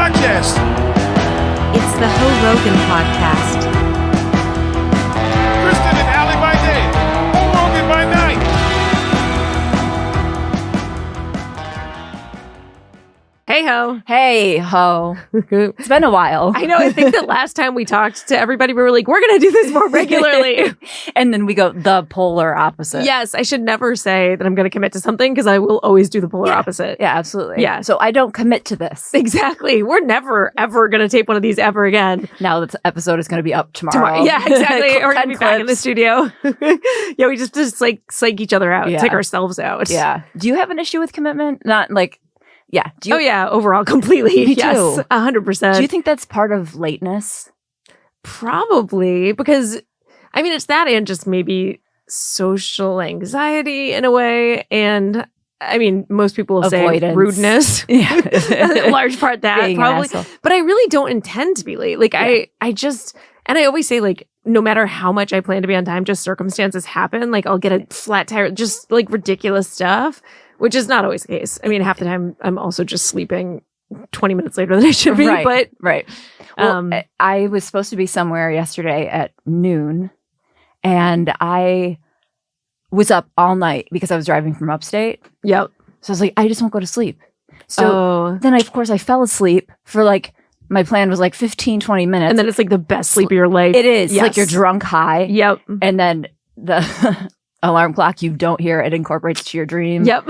podcast. It's the Hoe Rogan podcast. Kristen and Ali by day, Hoe Rogan by night. Hey ho. Hey ho. It's been a while. I know. I think that last time we talked to everybody, we were like, we're going to do this more regularly. And then we go the polar opposite. Yes, I should never say that I'm going to commit to something because I will always do the polar opposite. Yeah, absolutely. Yeah. So I don't commit to this. Exactly. We're never, ever going to tape one of these ever again. Now this episode is going to be up tomorrow. Yeah, exactly. We're going to be back in the clips. studio. Yeah, we just like psych each other out, Yeah. take ourselves out. Yeah. Do you have an issue with commitment? Not like, yeah. Do you, Oh yeah, overall, completely. Me Yes, too. 100%. Do you think that's part of lateness? Probably, because I mean, it's that and just maybe social anxiety in a way. And I mean, most people will say Avoidance. rudeness. Yeah. A large part that Being an probably. asshole. But I really don't intend to be late. Like I just, and I always say like, no matter how much I plan to be on time, just circumstances happen. Like I'll get a flat tire, just like ridiculous stuff, which is not always the case. I mean, half the time I'm also just sleeping 20 minutes later than I should be. Right. But Right. Well, I was supposed to be somewhere yesterday at noon, and I was up all night because I was driving from upstate. yep. So I was like, I just won't go to sleep. So Oh. then, of course, I fell asleep for like, my plan was like 15, 20 minutes. And then it's like the best sleep of your life. it is Yes. like you're drunk high. Yep. And then the alarm clock, you don't hear it incorporates to your dream. Yep.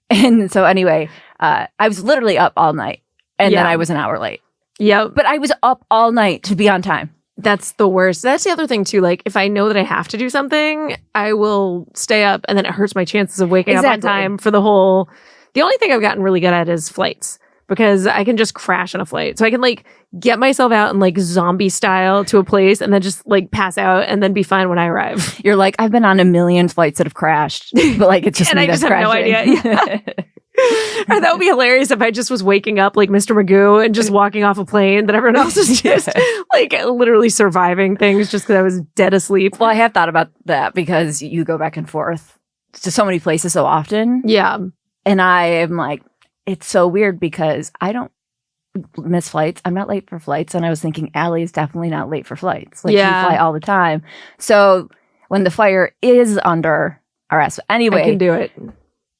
And so anyway, I was literally up all night, and then Yeah. I was an hour late. Yep. But I was up all night to be on time. That's the worst. That's the other thing too. Like if I know that I have to do something, I will stay up and then it hurts my chances of waking up on Exactly. time for the whole. The only thing I've gotten really good at is flights because I can just crash on a flight. So I can like get myself out in like zombie style to a place and then just like pass out and then be fine when I arrive. You're like, I've been on a million flights that have crashed, but like it's just And me I just that's have no crashing. idea. Or that would be hilarious if I just was waking up like Mr. Magoo and just walking off a plane that everyone else is just like literally surviving things just because I was dead asleep. Well, I have thought about that because you go back and forth to so many places so often. Yeah. And I am like, it's so weird because I don't miss flights. I'm not late for flights. And I was thinking, Allie is definitely not late for flights. Like, Yeah. you fly all the time. So when the fire is under our ass. Anyway, I can do it.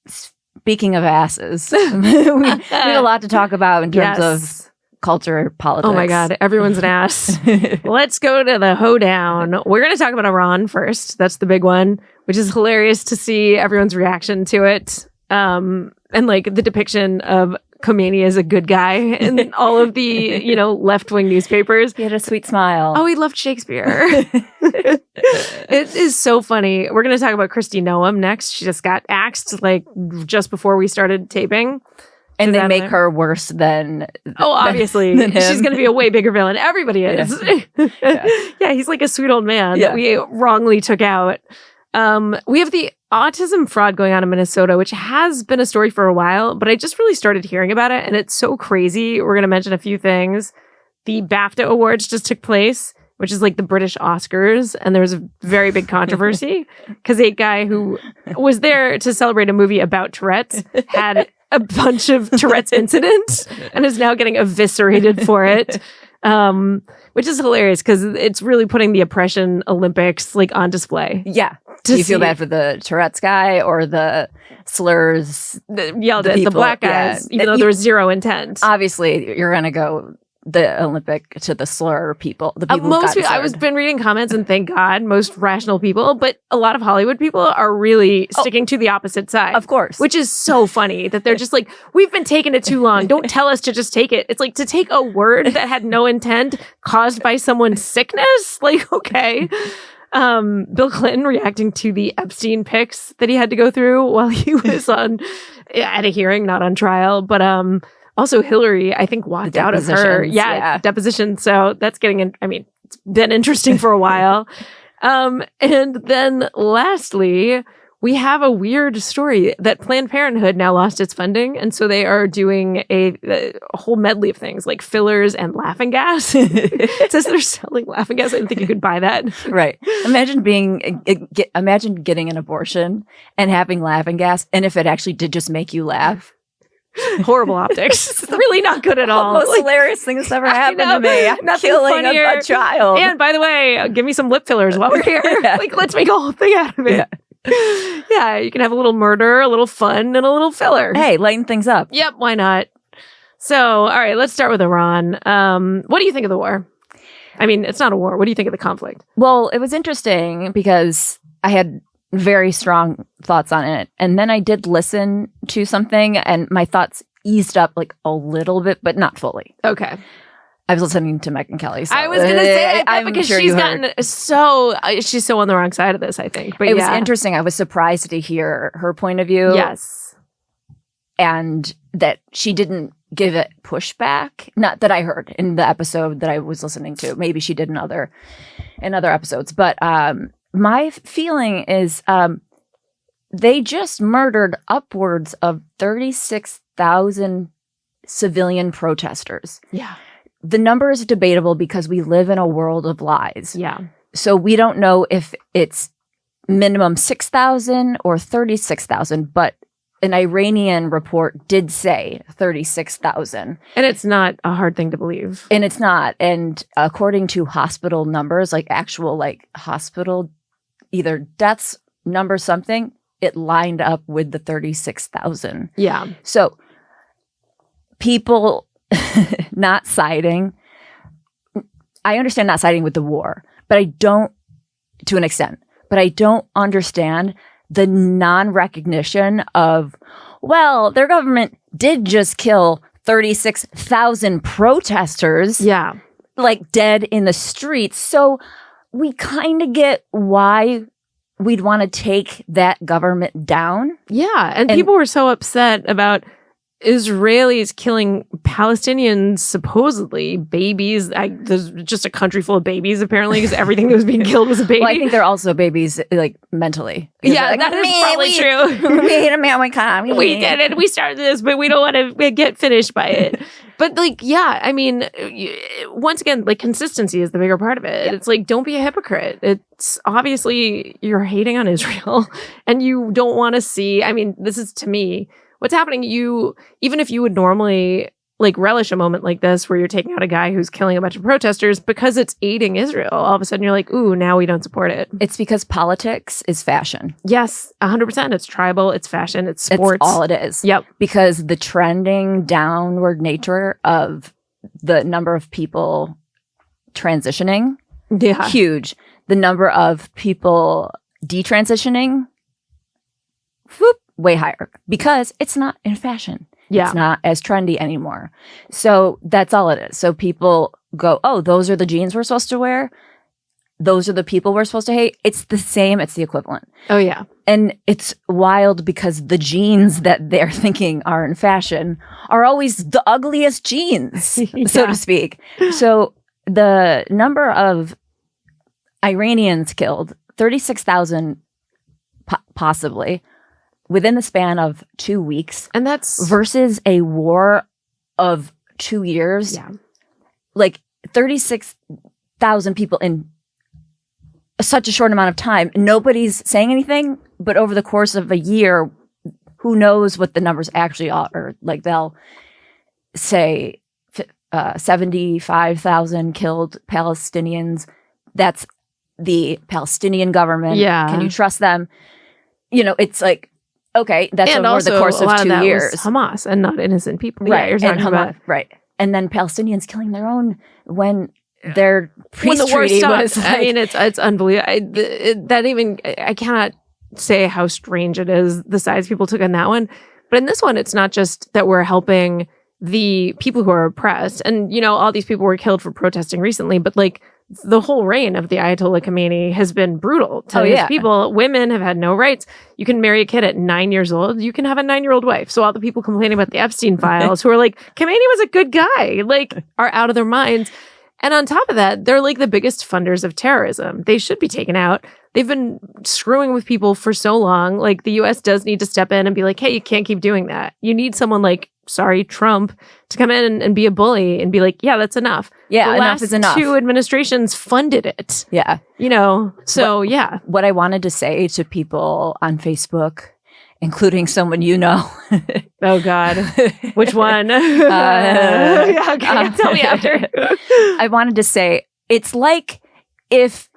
speaking of asses, we have a lot to talk about in terms of culture, politics. Oh my God, everyone's an ass. Let's go to the hoedown. We're going to talk about Iran first. That's the big one, which is hilarious to see everyone's reaction to it. And like the depiction of Khamenei as a good guy in all of the, left-wing newspapers. He had a sweet smile. Oh, he loved Shakespeare. It is so funny. We're going to talk about Kristi Noem next. She just got axed like just before we started taping. and Is they that make there? her worse than Oh, obviously. than him. She's going to be a way bigger villain. Everybody is. Yeah, he's like a sweet old man that we wrongly took out. We have the autism fraud going on in Minnesota, which has been a story for a while, but I just really started hearing about it, and it's so crazy. We're going to mention a few things. The BAFTA Awards just took place, which is like the British Oscars, and there was a very big controversy because a guy who was there to celebrate a movie about Tourette's had a bunch of Tourette's incidents and is now getting eviscerated for it. Which is hilarious because it's really putting the oppression Olympics like on display. Yeah. To Do you feel see- bad for the Tourette's guy or the slurs? Yelled The at the people, black guys, yeah. even though there was zero intent. Obviously, you're going to go the Olympic to the slur people. The people who've Most gotten people, I slurred. was been reading comments, and thank God, most rational people, but a lot of Hollywood people are really sticking to the opposite side. Of course. Which is so funny that they're just like, we've been taking it too long. Don't tell us to just take it. It's like to take a word that had no intent caused by someone's sickness. Like, okay. Bill Clinton reacting to the Epstein pics that he had to go through while he was at a hearing, not on trial. But also Hillary, I think, walked out of her deposition. So that's getting in. I mean, it's been interesting for a while. And then lastly, we have a weird story that Planned Parenthood now lost its funding. And so they are doing a whole medley of things like fillers and laughing gas. It says they're selling laughing gas. I didn't think you could buy that. Right. Imagine imagine getting an abortion and having laughing gas. And if it actually did just make you laugh. Horrible optics. It's really not good at all. Most hilarious thing that's ever happened to me. I'm Nothing killing funnier. a child. And by the way, give me some lip fillers while we're here. Yeah. Like, let's make a whole thing out of it. Yeah, you can have a little murder, a little fun, and a little filler. Hey, lighten things up. Yep, why not? So, all right, let's start with Iran. What do you think of the war? I mean, it's not a war. What do you think of the conflict? Well, it was interesting because I had very strong thoughts on it. And then I did listen to something and my thoughts eased up like a little bit, but not fully. Okay. I was listening to Megyn Kelly. So I was going to say, I'm because sure she's you heard. gotten she's so on the wrong side of this, I think. But It was yeah. interesting. I was surprised to hear her point of view. Yes. And that she didn't give it pushback. Not that I heard in the episode that I was listening to. Maybe she did in other episodes. But my feeling is they just murdered upwards of 36,000 civilian protesters. Yeah. The number is debatable because we live in a world of lies. Yeah. So we don't know if it's minimum 6,000 or 36,000, but an Iranian report did say 36,000. And it's not a hard thing to believe. And it's not. And according to hospital numbers, like actual like hospital, either deaths, number something, it lined up with the 36,000. Yeah. So people not siding, I understand not siding with the war, but I don't, to an extent, but I don't understand the non-recognition of, well, their government did just kill 36,000 protesters, Yeah. like dead in the streets. So we kind of get why we'd want to take that government down. Yeah. And people were so upset about Israelis killing Palestinians, supposedly babies. There's just a country full of babies, apparently, because everything that was being killed was a baby. Well, I think they're also babies, like mentally. Yeah, Like, that is probably true. We hate America. We did it. We started this, but we don't want to get finished by it. But like, yeah, I mean, once again, like consistency is the bigger part of it. Yeah. It's like, don't be a hypocrite. It's obviously you're hating on Israel and you don't want to see, I mean, this is to me, what's happening, even if you would normally like relish a moment like this where you're taking out a guy who's killing a bunch of protesters because it's aiding Israel, all of a sudden you're like, ooh, now we don't support it. It's because politics is fashion. Yes, 100%. It's tribal, it's fashion, it's sports. It's all it is. Yep. Because the trending downward nature of the number of people transitioning, huge. The number of people detransitioning, whoop, way higher because it's not in fashion. Yeah. It's not as trendy anymore. So that's all it is. So people go, oh, those are the jeans we're supposed to wear. Those are the people we're supposed to hate. It's the same. It's the equivalent. Oh, yeah. And it's wild because the jeans that they're thinking are in fashion are always the ugliest jeans, so to speak. So the number of Iranians killed, 36,000 possibly, within the span of 2 weeks. And that's versus a war of 2 years. Yeah. Like 36,000 people in such a short amount of time. Nobody's saying anything, but over the course of a year, who knows what the numbers actually are. Like they'll say 75,000 killed Palestinians. That's the Palestinian government. Yeah. Can you trust them? You know, it's like, okay, that's and over the course of 2 years. Hamas and not innocent people. Right. Yeah, you're talking about. Right. And then Palestinians killing their own when their peace when the war treaty stopped, was like, I mean, it's unbelievable. I cannot say how strange it is, the sides people took on that one. But in this one, it's not just that we're helping the people who are oppressed. And, you know, all these people were killed for protesting recently, but like the whole reign of the Ayatollah Khamenei has been brutal to these people. Women have had no rights. You can marry a kid at 9 years old. You can have a 9-year-old wife. So all the people complaining about the Epstein files who are like, Khamenei was a good guy, like are out of their minds. And on top of that, they're like the biggest funders of terrorism. They should be taken out. They've been screwing with people for so long. Like the US does need to step in and be like, hey, you can't keep doing that. You need someone like, Trump to come in and be a bully and be like, yeah, that's enough. Yeah, the enough is enough. 2 administrations funded it. Yeah. You know, so yeah. What I wanted to say to people on Facebook including someone you know. Oh God, which one? Yeah, okay. Tell me after. I wanted to say it's like if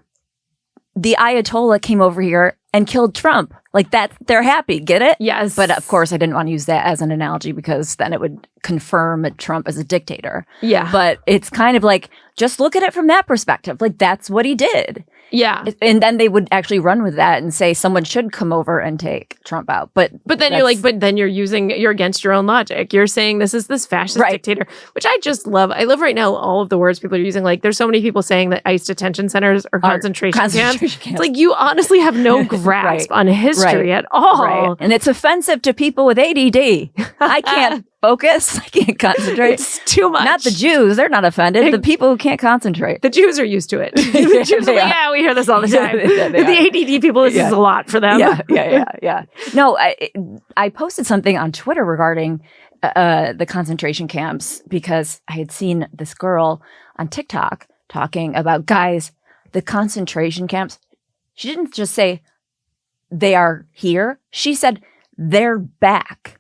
the Ayatollah came over here and killed Trump. Like that, they're happy. Get it? Yes. But of course, I didn't want to use that as an analogy because then it would confirm Trump as a dictator. Yeah. But it's kind of like, just look at it from that perspective. Like that's what he did. Yeah. And then they would actually run with that and say someone should come over and take Trump out. But then you're like, but then you're against your own logic. You're saying this is this fascist dictator, which I just love. I love right now all of the words people are using. Like there's so many people saying that ICE detention centers are concentration camps. It's like you honestly have no grasp on history at all. Right. And it's offensive to people with ADD. I can't focus. I can't concentrate. It's too much. Not the Jews. They're not offended. The people who can't concentrate. The Jews are used to it. The Jews are like, yeah, we hear this all the time. The ADD people, this is a lot for them. Yeah. No, I posted something on Twitter regarding the concentration camps because I had seen this girl on TikTok talking about, guys, the concentration camps. She didn't just say they are here. She said they're back.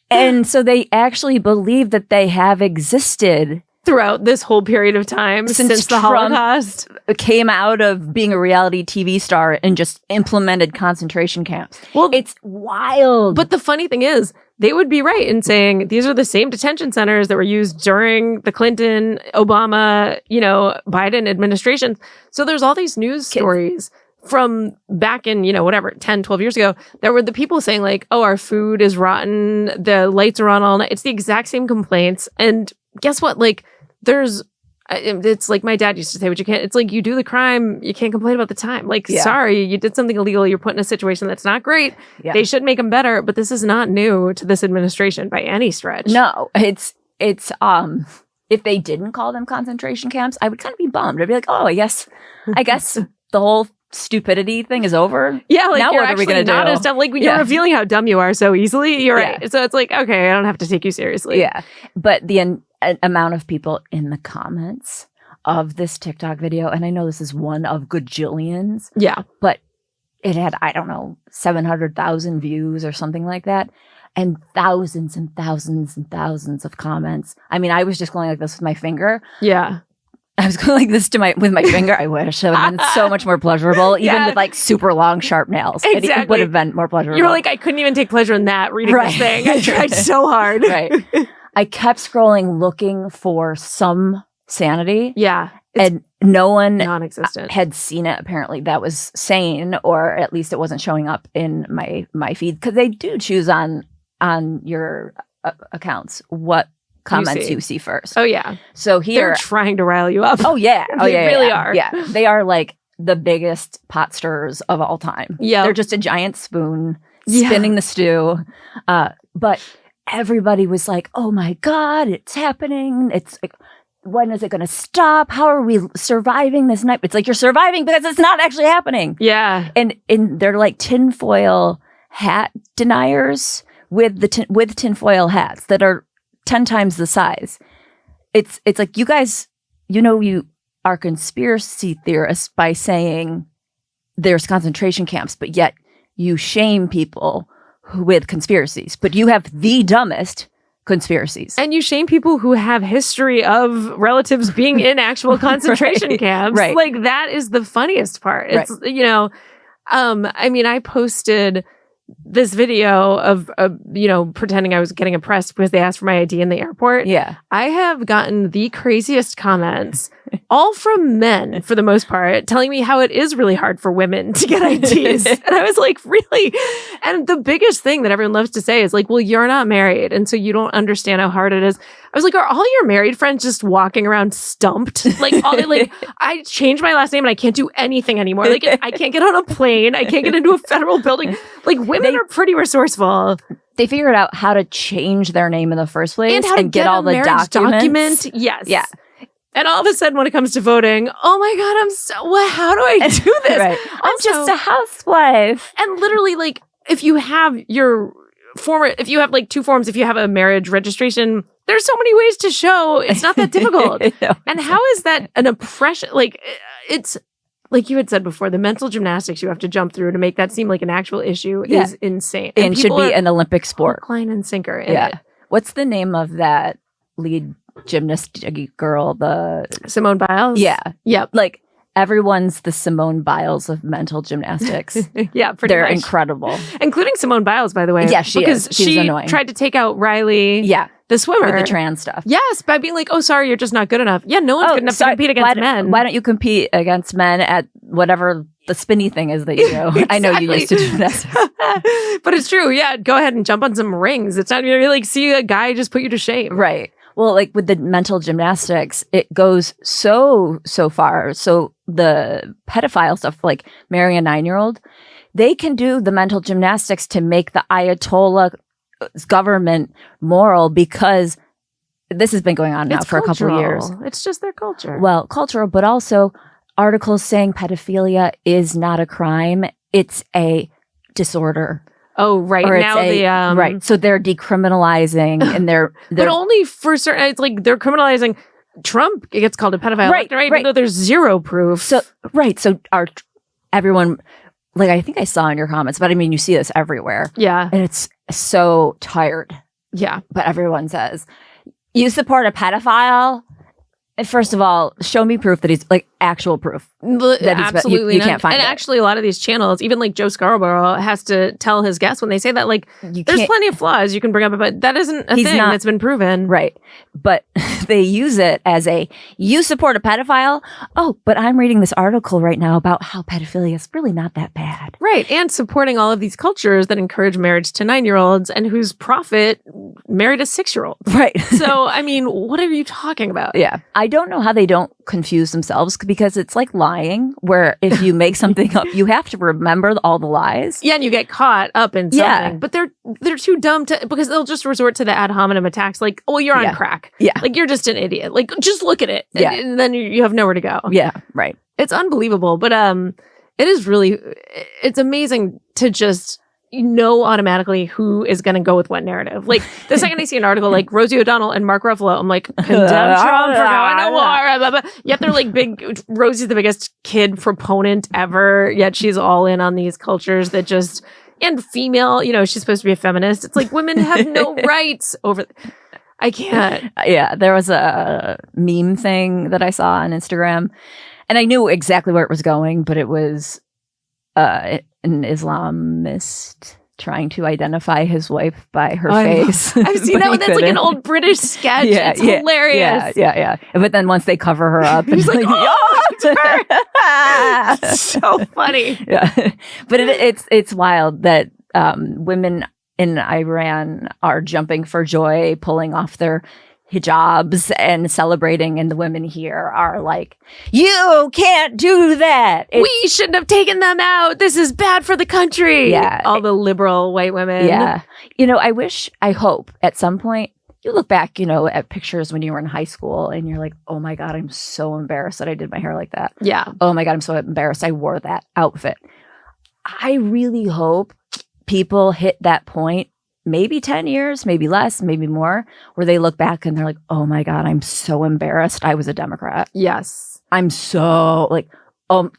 And so they actually believe that they have existed throughout this whole period of time since the Holocaust. Came out of being a reality TV star and just implemented concentration camps. Well, it's wild. But the funny thing is, they would be right in saying these are the same detention centers that were used during the Clinton, Obama, Biden administrations. So there's all these news stories from back in, 10, 12 years ago, there were the people saying like, oh, our food is rotten. The lights are on all night. It's the exact same complaints. And guess what? Like it's like my dad used to say, what you can't, it's like you do the crime, you can't complain about the time. Like, sorry, you did something illegal. You're put in a situation that's not great. Yeah. They should make them better. But this is not new to this administration by any stretch. No, it's if they didn't call them concentration camps, I would kind of be bummed. I'd be like, oh, I guess the whole stupidity thing is over. Yeah, like now you're what are we actually gonna not do? as dumb. Like you're revealing how dumb you are so easily. You're right. So it's like, okay, I don't have to take you seriously. Yeah, but the amount of people in the comments of this TikTok video, and I know this is one of gajillions. Yeah, but it had 700,000 views or something like that, and thousands and thousands and thousands of comments. I mean, I was just going like this with my finger. Yeah. I was going like this with my finger. I wish it would have been so much more pleasurable, even with like super long, sharp nails. Exactly. It would have been more pleasurable. You were like, I couldn't even take pleasure in that reading this thing. I tried so hard. Right. I kept scrolling looking for some sanity. Yeah. And no one non-existent had seen it. Apparently that was sane, or at least it wasn't showing up in my feed, because they do choose on your accounts what comments you see first. Oh yeah. So here they're trying to rile you up. Oh yeah. Oh yeah. They really are. Yeah. They are like the biggest pot stirrers of all time. Yeah. They're just a giant spoon spinning the stew. But everybody was like, "Oh my God, it's happening. It's like, when is it going to stop? How are we surviving this night?" It's like, you're surviving because it's not actually happening. Yeah. And they're like tinfoil hat deniers with tinfoil hats that are 10 times the size. It's like, you guys, you are conspiracy theorists by saying there's concentration camps, but yet you shame people with conspiracies. But you have the dumbest conspiracies. And you shame people who have history of relatives being in actual concentration camps. Right. Like, that is the funniest part. It's, I mean, I posted this video of, pretending I was getting oppressed because they asked for my ID in the airport. Yeah. I have gotten the craziest comments, all from men for the most part, telling me how it is really hard for women to get IDs. And I was like, really? And the biggest thing that everyone loves to say is like, well, you're not married, and so you don't understand how hard it is. I was like, are all your married friends just walking around stumped? Like, I changed my last name and I can't do anything anymore. Like, I can't get on a plane. I can't get into a federal building. Like, women are pretty resourceful. They figured out how to change their name in the first place and how to get all the documents. Yes. Yeah. And all of a sudden, when it comes to voting, oh my God, how do I do this? Right. I'm just a housewife. And literally, like, if you have like two forms, if you have a marriage registration, there's so many ways to show it's not that difficult. And how is that an oppression? Like, it's like you had said before, the mental gymnastics you have to jump through to make that seem like an actual issue is insane. And should be an Olympic sport. Hook, line, and sinker in it. What's the name of that lead gymnast girl? The Simone Biles? Yeah. Yep. Like, everyone's the Simone Biles of mental gymnastics. Yeah, pretty They're much. Incredible. Including Simone Biles, by the way. Yeah, she because is. She's annoying. Tried to take out Riley. Yeah. The swimmer. With the trans stuff. Yes, by being like, oh, sorry, you're just not good enough. Yeah, no one's good enough to compete against men. Why don't you compete against men at whatever the spinny thing is that you do? Exactly. I know you used to do that. But it's true. Yeah, go ahead and jump on some rings. It's not really like see a guy just put you to shame. Right. Well, like with the mental gymnastics, it goes so far. So the pedophile stuff, like marrying a 9-year-old, they can do the mental gymnastics to make the Ayatollah's government moral because this has been going on now for a couple of years. It's just their culture. Well, cultural, but also articles saying pedophilia is not a crime. It's a disorder. Oh, right. Or Now right. So they're decriminalizing and they're but only for certain. It's like they're criminalizing Trump gets called a pedophile, right? Even though there's zero proof. So So everyone, like I think I saw in your comments, but I mean you see this everywhere. Yeah, and it's so tired. Yeah, but everyone says you support a pedophile. And first of all, show me proof that he's like actual proof. That absolutely, you can't find it. And actually, a lot of these channels, even like Joe Scarborough, has to tell his guests when they say that, like, there's plenty of flaws you can bring up, but that isn't a thing that's been proven, right? But they use it as you support a pedophile. Oh, but I'm reading this article right now about how pedophilia is really not that bad, right? And supporting all of these cultures that encourage marriage to 9-year-olds and whose prophet married a 6-year-old, right? So, I mean, what are you talking about? Yeah. I don't know how they don't confuse themselves because it's like lying where if you make something up, you have to remember all the lies. Yeah, and you get caught up in something. Yeah. But they're too dumb because they'll just resort to the ad hominem attacks like, oh, you're on crack. Yeah. Like, you're just an idiot. Like, just look at it. Yeah. And then you have nowhere to go. Yeah, right. It's unbelievable. But it is really, it's amazing to just know automatically who is going to go with what narrative. Like the second I see an article like Rosie O'Donnell and Mark Ruffalo, I'm like, condemn Trump for going to war. Blah, blah. Yet they're like Rosie's the biggest kid proponent ever. Yet she's all in on these cultures that just, and female, she's supposed to be a feminist. It's like women have no rights over. I can't. Yeah, there was a meme thing that I saw on Instagram and I knew exactly where it was going, but it was an Islamist trying to identify his wife by her face. I've seen that one. That's like an old British sketch. It's hilarious. Yeah. But then once they cover her up, he's like, oh, it's her. So funny. Yeah, but it's wild that women in Iran are jumping for joy, pulling off their hijabs and celebrating, and the women here are like, you can't do that. We shouldn't have taken them out. This is bad for the country. Yeah. All the liberal white women. Yeah. I hope at some point you look back, at pictures when you were in high school and you're like, oh my God, I'm so embarrassed that I did my hair like that. Yeah. Oh my God, I'm so embarrassed I wore that outfit. I really hope people hit that point, maybe 10 years, maybe less, maybe more, where they look back and they're like, oh my God, I'm so embarrassed I was a Democrat. Yes. I'm so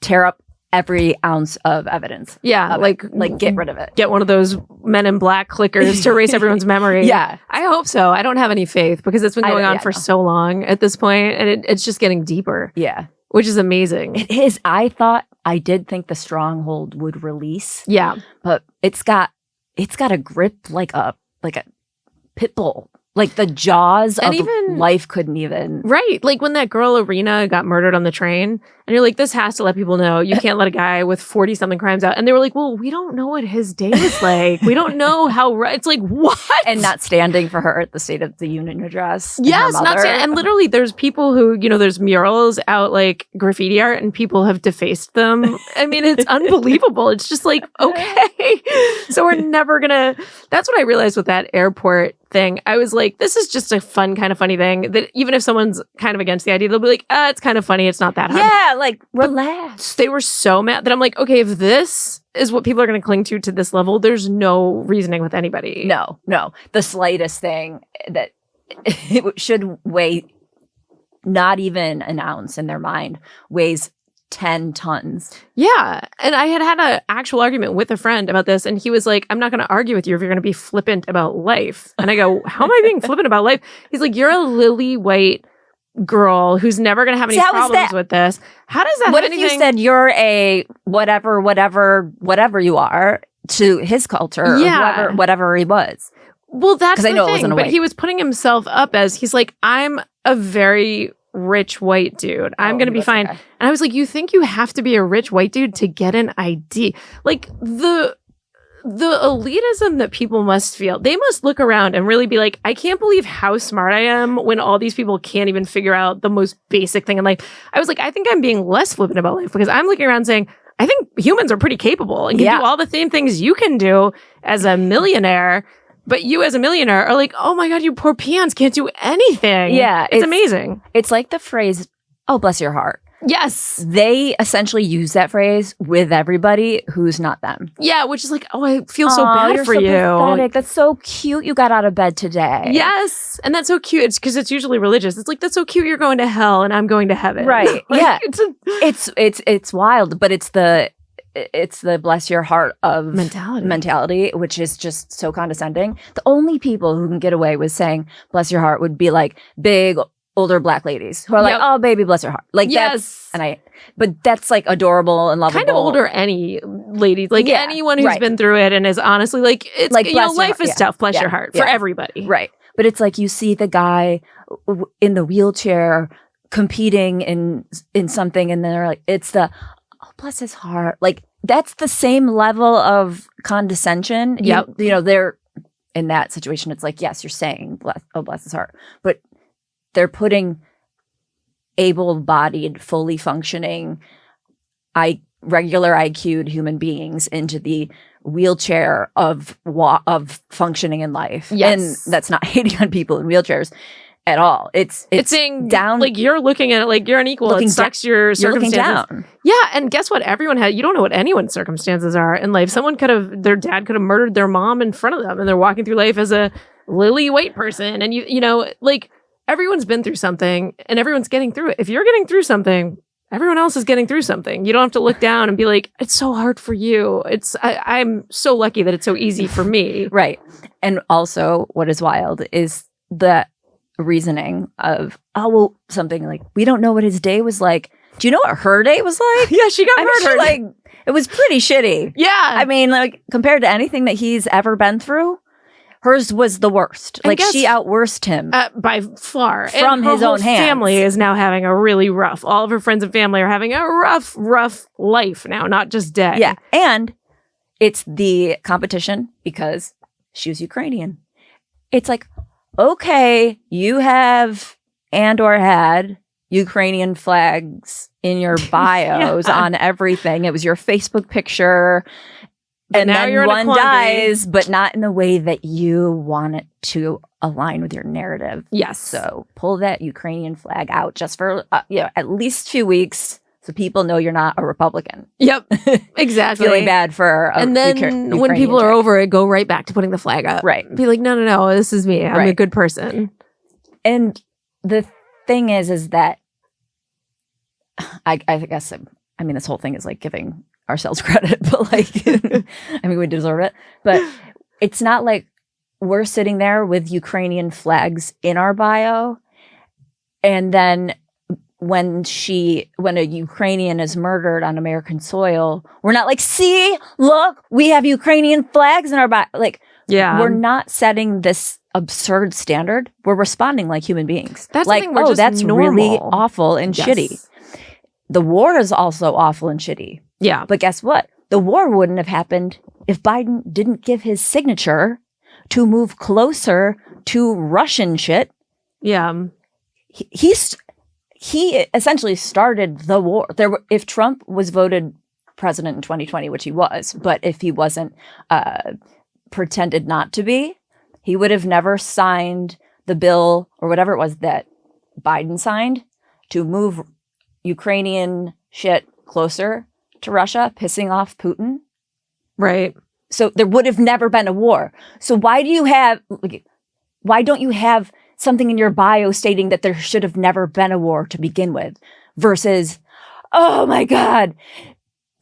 tear up every ounce of evidence. Yeah. Like get rid of it. Get one of those Men in Black clickers to erase everyone's memory. Yeah. I hope so. I don't have any faith because it's been going on for so long at this point, and it's just getting deeper. Yeah. Which is amazing. It is. I did think the stronghold would release. Yeah. But it's got a grip like a pit bull. Like the jaws of life couldn't even. Right. Like when that girl Arena got murdered on the train, and you're like, this has to let people know you can't let a guy with 40-something crimes out. And they were like, well, we don't know what his day was like. We don't know how. It's like, what? And not standing for her at the State of the Union address. Yes, not standing. And literally, there's people who, there's murals out like graffiti art, and people have defaced them. I mean, it's unbelievable. It's just like, okay. So we're never going to. That's what I realized with that airport thing. I was like, this is just a fun, kind of funny thing that even if someone's kind of against the idea, they'll be like, it's kind of funny. It's not that hard. Yeah, like relax. They were so mad that I'm like, okay, if this is what people are going to cling to this level, there's no reasoning with anybody. No. The slightest thing that it should weigh, not even an ounce in their mind, weighs 10 tons. Yeah. And I had an actual argument with a friend about this. And he was like, I'm not going to argue with you if you're going to be flippant about life. And I go, how am I being flippant about life? He's like, you're a lily white girl who's never going to have any problems with this. How does that What if you said you're a whatever you are to his culture or whatever he was? Well, that's the I know thing. it wasn't a but white. he was putting himself up as, he's like, I'm a very rich white dude. I'm going to be fine. Okay. And I was like, you think you have to be a rich white dude to get an ID? Like the elitism that people must feel, they must look around and really be like, I can't believe how smart I am when all these people can't even figure out the most basic thing in life. I was like, I think I'm being less flippant about life because I'm looking around saying, I think humans are pretty capable and can do all the same things you can do as a millionaire. But you as a millionaire are like, oh my God, you poor peons can't do anything. Yeah. It's amazing. It's like the phrase, oh, bless your heart. Yes. They essentially use that phrase with everybody who's not them. Yeah, which is like, oh, I feel so bad you're for so you. Pathetic. That's so cute you got out of bed today. Yes. And that's so cute. It's because it's usually religious. It's like, that's so cute you're going to hell and I'm going to heaven. Right. Like, Yeah. It's wild, but it's the bless your heart of mentality, which is just so condescending. The only people who can get away with saying bless your heart would be like big older Black ladies who are like, oh baby, bless your heart. Like but that's like adorable and lovable. Kind of older any ladies, like anyone who's been through it and is honestly like, it's like, life is tough, bless your heart for everybody. Right. But it's like you see the guy in the wheelchair competing in something and they're like, it's the, oh, bless his heart. Like that's the same level of condescension. Yep. You know, they're in that situation. It's like, yes, you're saying, bless his heart. But they're putting able-bodied, fully functioning, regular IQ'd human beings into the wheelchair of functioning in life. Yes. And that's not hating on people in wheelchairs at all. It's saying down, like you're looking at it like you're unequal. It sucks your circumstances. You're looking down. Yeah, and guess what? You don't know what anyone's circumstances are in life. Their dad could have murdered their mom in front of them, and they're walking through life as a lily white person. And you know, like everyone's been through something, and everyone's getting through it. If you're getting through something, everyone else is getting through something. You don't have to look down and be like, it's so hard for you. I'm so lucky that it's so easy for me. Right. And also, what is wild is the reasoning of, oh, well, something like, we don't know what his day was like. Do you know what her day was like? Yeah, she got murdered. Like, it was pretty shitty. Yeah. I mean, like, compared to anything that he's ever been through, hers was the worst. Like, she outworst him. By far. From his own hands. Family is now having a really rough, all of her friends and family are having a rough life now, not just day. Yeah. And it's the competition because she was Ukrainian. It's like, okay, you have and/or had Ukrainian flags in your bios on everything. It was your Facebook picture. But and now then you're one in a quandary. dies, but not in the way that you want it to align with your narrative. Yes. So pull that Ukrainian flag out just for at least 2 weeks so people know you're not a Republican. Yep, exactly. Feeling bad for and then when people are over it, go right back to putting the flag up. Right. Be like, no, this is me. I'm a good person. And the thing is that I guess, I mean, this whole thing is like giving ourselves credit, but like, I mean, we deserve it. But it's not like we're sitting there with Ukrainian flags in our bio. And then when a Ukrainian is murdered on American soil, we're not like, see, look, we have Ukrainian flags in our bio. Like, we're not setting this absurd standard. We're responding like human beings. That's like, oh, that's normal. Really awful and shitty. The war is also awful and shitty. Yeah. But guess what? The war wouldn't have happened if Biden didn't give his signature to move closer to Russian shit. Yeah. He essentially started the war. If Trump was voted president in 2020, which he was, but if he wasn't pretended not to be, he would have never signed the bill or whatever it was that Biden signed to move Ukrainian shit closer to Russia, pissing off Putin. Right. So there would have never been a war. So why don't you have something in your bio stating that there should have never been a war to begin with versus, oh my God,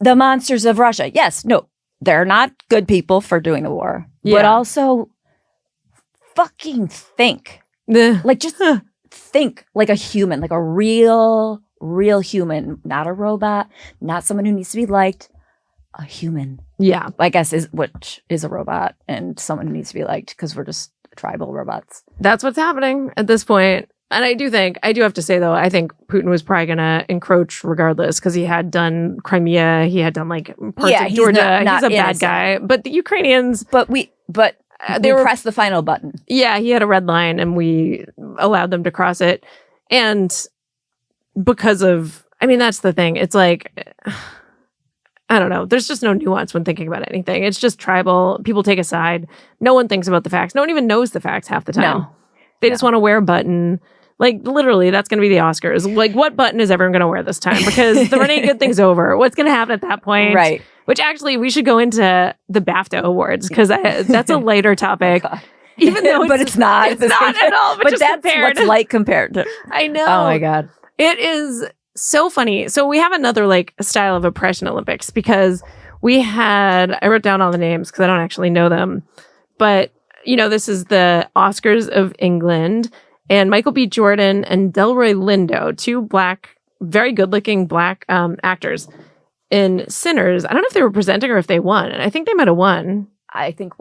the monsters of Russia. Yes, no, they're not good people for doing the war, but also fucking think. Like, just think like a human, like a real human, not a robot, not someone who needs to be liked, a human. Yeah. I guess which is a robot and someone who needs to be liked because we're just tribal robots. That's what's happening at this point. And I do have to say, though, I think Putin was probably going to encroach regardless because he had done Crimea. He had done like parts of Georgia. He's a bad guy. But the Ukrainians. But we pressed the final button. Yeah, he had a red line and we allowed them to cross it. And because of, I mean, that's the thing. It's like, I don't know. There's just no nuance when thinking about anything. It's just tribal. People take a side. No one thinks about the facts. No one even knows the facts half the time. No. They just want to wear a button. Like, literally, that's going to be the Oscars. Like, what button is everyone going to wear this time? Because the Renee Good thing's over. What's going to happen at that point? Right. Which actually, we should go into the BAFTA Awards because that's a lighter topic. Oh, even though but it's not. It's not at all. But that's what's light compared to. I know. Oh my God. It is so funny. So we have another like style of oppression Olympics because I wrote down all the names because I don't actually know them. But, this is the Oscars of England. And Michael B. Jordan and Delroy Lindo, two black, very good-looking black actors in Sinners. I don't know if they were presenting or if they won. And I think they might have won. I think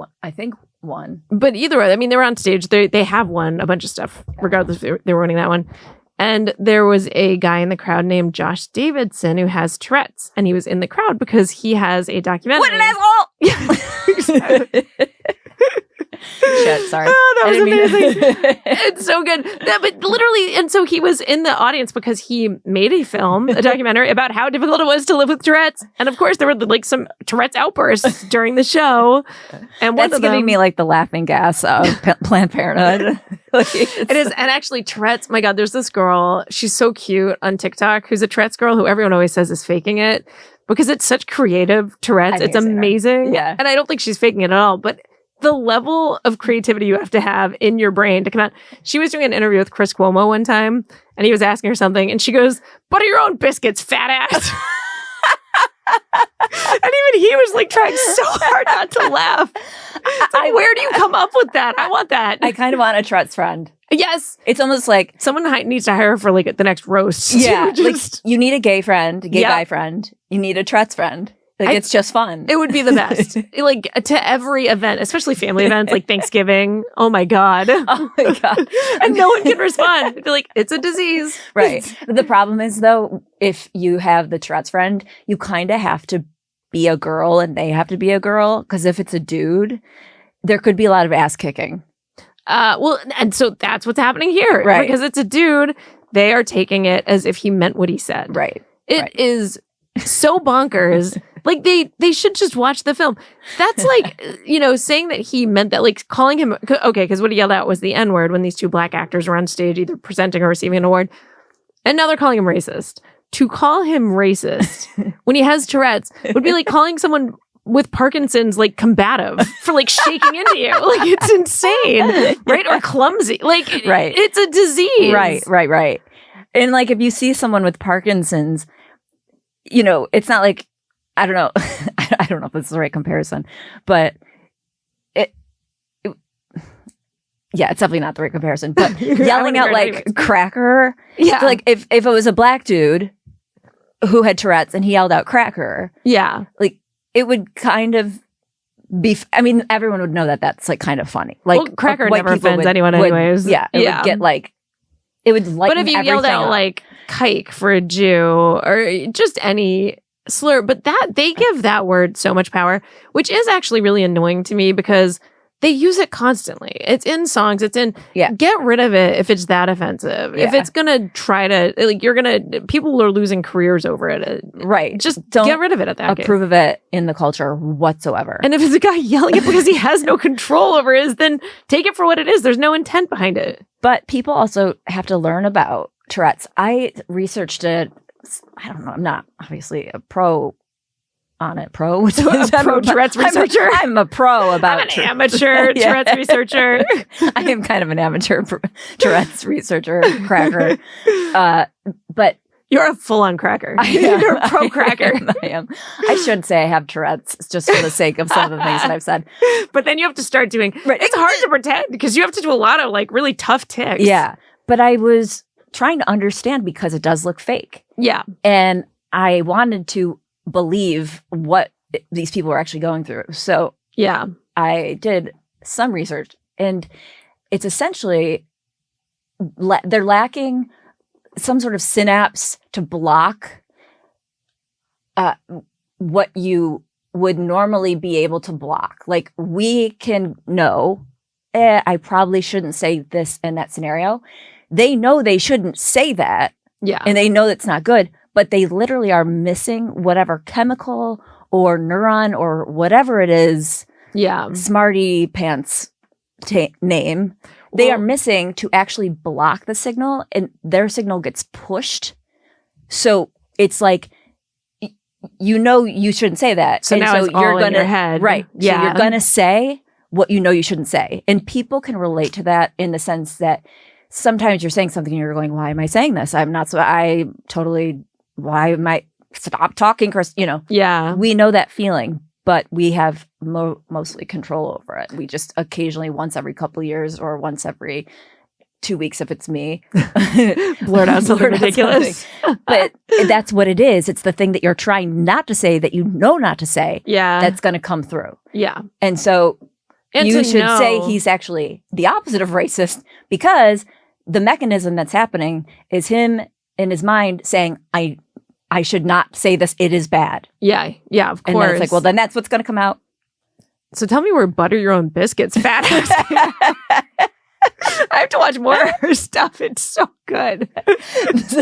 one. But either way, I mean, they were on stage. They have won a bunch of stuff, regardless if they were winning that one. And there was a guy in the crowd named Josh Davidson who has Tourette's. And he was in the crowd because he has a documentary. What an asshole! Shit, sorry. Oh, that was amazing. It's so good. But literally, and so he was in the audience because he made a documentary about how difficult it was to live with Tourette's. And of course, there were like some Tourette's outbursts during the show. And that's giving me like the laughing gas of Planned Parenthood. It is. And actually, Tourette's, my God, there's this girl. She's so cute on TikTok who's a Tourette's girl who everyone always says is faking it because it's such creative Tourette's. It's amazing. Yeah. And I don't think she's faking it at all. But the level of creativity you have to have in your brain to come out. She was doing an interview with Chris Cuomo one time, and he was asking her something, and she goes, "Butter your own biscuits, fat ass." And even he was like trying so hard not to laugh. Like, where do you come up with that? I want that. I kind of want a Tourette's friend. Yes. It's almost like someone needs to hire her for like the next roast. Yeah. Like you need a gay guy friend. You need a Tourette's friend. Like, it's just fun. It would be the best. Like, to every event, especially family events like Thanksgiving. Oh, my God. Oh, my God. And no one can respond. They're like, it's a disease. Right. The problem is, though, if you have the Tourette's friend, you kind of have to be a girl and they have to be a girl. Because if it's a dude, there could be a lot of ass kicking. Well, and so that's what's happening here. Right. Because it's a dude. They are taking it as if he meant what he said. Right. It is so bonkers. Like, they should just watch the film. That's like, saying that he meant that, like calling him, okay, because what he yelled out was the N-word when these two black actors were on stage either presenting or receiving an award. And now they're calling him racist. To call him racist when he has Tourette's would be like calling someone with Parkinson's like combative for like shaking into you. Like, it's insane, right? Or clumsy. Like, right. It's a disease. Right. And like, if you see someone with Parkinson's, it's not like, I don't know. I don't know if this is the right comparison, but it's definitely not the right comparison. But yelling out like cracker, like if it was a black dude who had Tourette's and he yelled out cracker, like it would kind of be. I mean, everyone would know that that's like kind of funny. Like, well, cracker never offends anyone, anyways. It would get like. It would lighten. But if you yelled out like kike for a Jew or just any slur, but that they give that word so much power, which is actually really annoying to me because they use it constantly. It's in songs. It's in, get rid of it if it's that offensive. If it's going to try to, like, people are losing careers over it. Right. Just don't get rid of it at that approve of it in the culture whatsoever. And if it's a guy yelling it because he has no control over it, then take it for what it is. There's no intent behind it. But people also have to learn about Tourette's. I researched it. I don't know. I'm not obviously a pro on it. Pro Tourette's researcher. I'm a pro about. I'm an amateur Tourette's researcher. I am kind of an amateur Tourette's researcher, cracker. But You're a full-on cracker. You're a pro cracker. I am. I should say I have Tourette's just for the sake of some of the things that I've said. But then you have to start doing, it's hard to pretend because you have to do a lot of like really tough tics. Yeah. But I was trying to understand because it does look fake. Yeah. And I wanted to believe what these people were actually going through. So yeah, I did some research, and it's essentially they're lacking some sort of synapse to block what you would normally be able to block. Like we can know, I probably shouldn't say this in that scenario. They know they shouldn't say that. Yeah. And they know that's not good, but they literally are missing whatever chemical or neuron or whatever it is. Yeah. Smarty pants name. They are missing to actually block the signal, and their signal gets pushed. So it's like, you shouldn't say that. So and now so it's all you're in your head. Right. Yeah. So you're going to say what you know you shouldn't say. And people can relate to that in the sense that sometimes you're saying something and you're going, why am I saying this? I'm not why am I, stop talking, Chris? Yeah. We know that feeling, but we have mostly control over it. We just occasionally, once every couple of years or once every 2 weeks, if it's me, blurt out something ridiculous. But that's what it is. It's the thing that you're trying not to say that you know not to say. Yeah. That's going to come through. Yeah. And so you should say he's actually the opposite of racist, because the mechanism that's happening is him in his mind saying, I should not say this. It is bad. Yeah. Yeah, of course. And then it's like, well, then that's what's going to come out. So tell me where butter your own biscuits, fat ass. I have to watch more of her stuff. It's so good. That's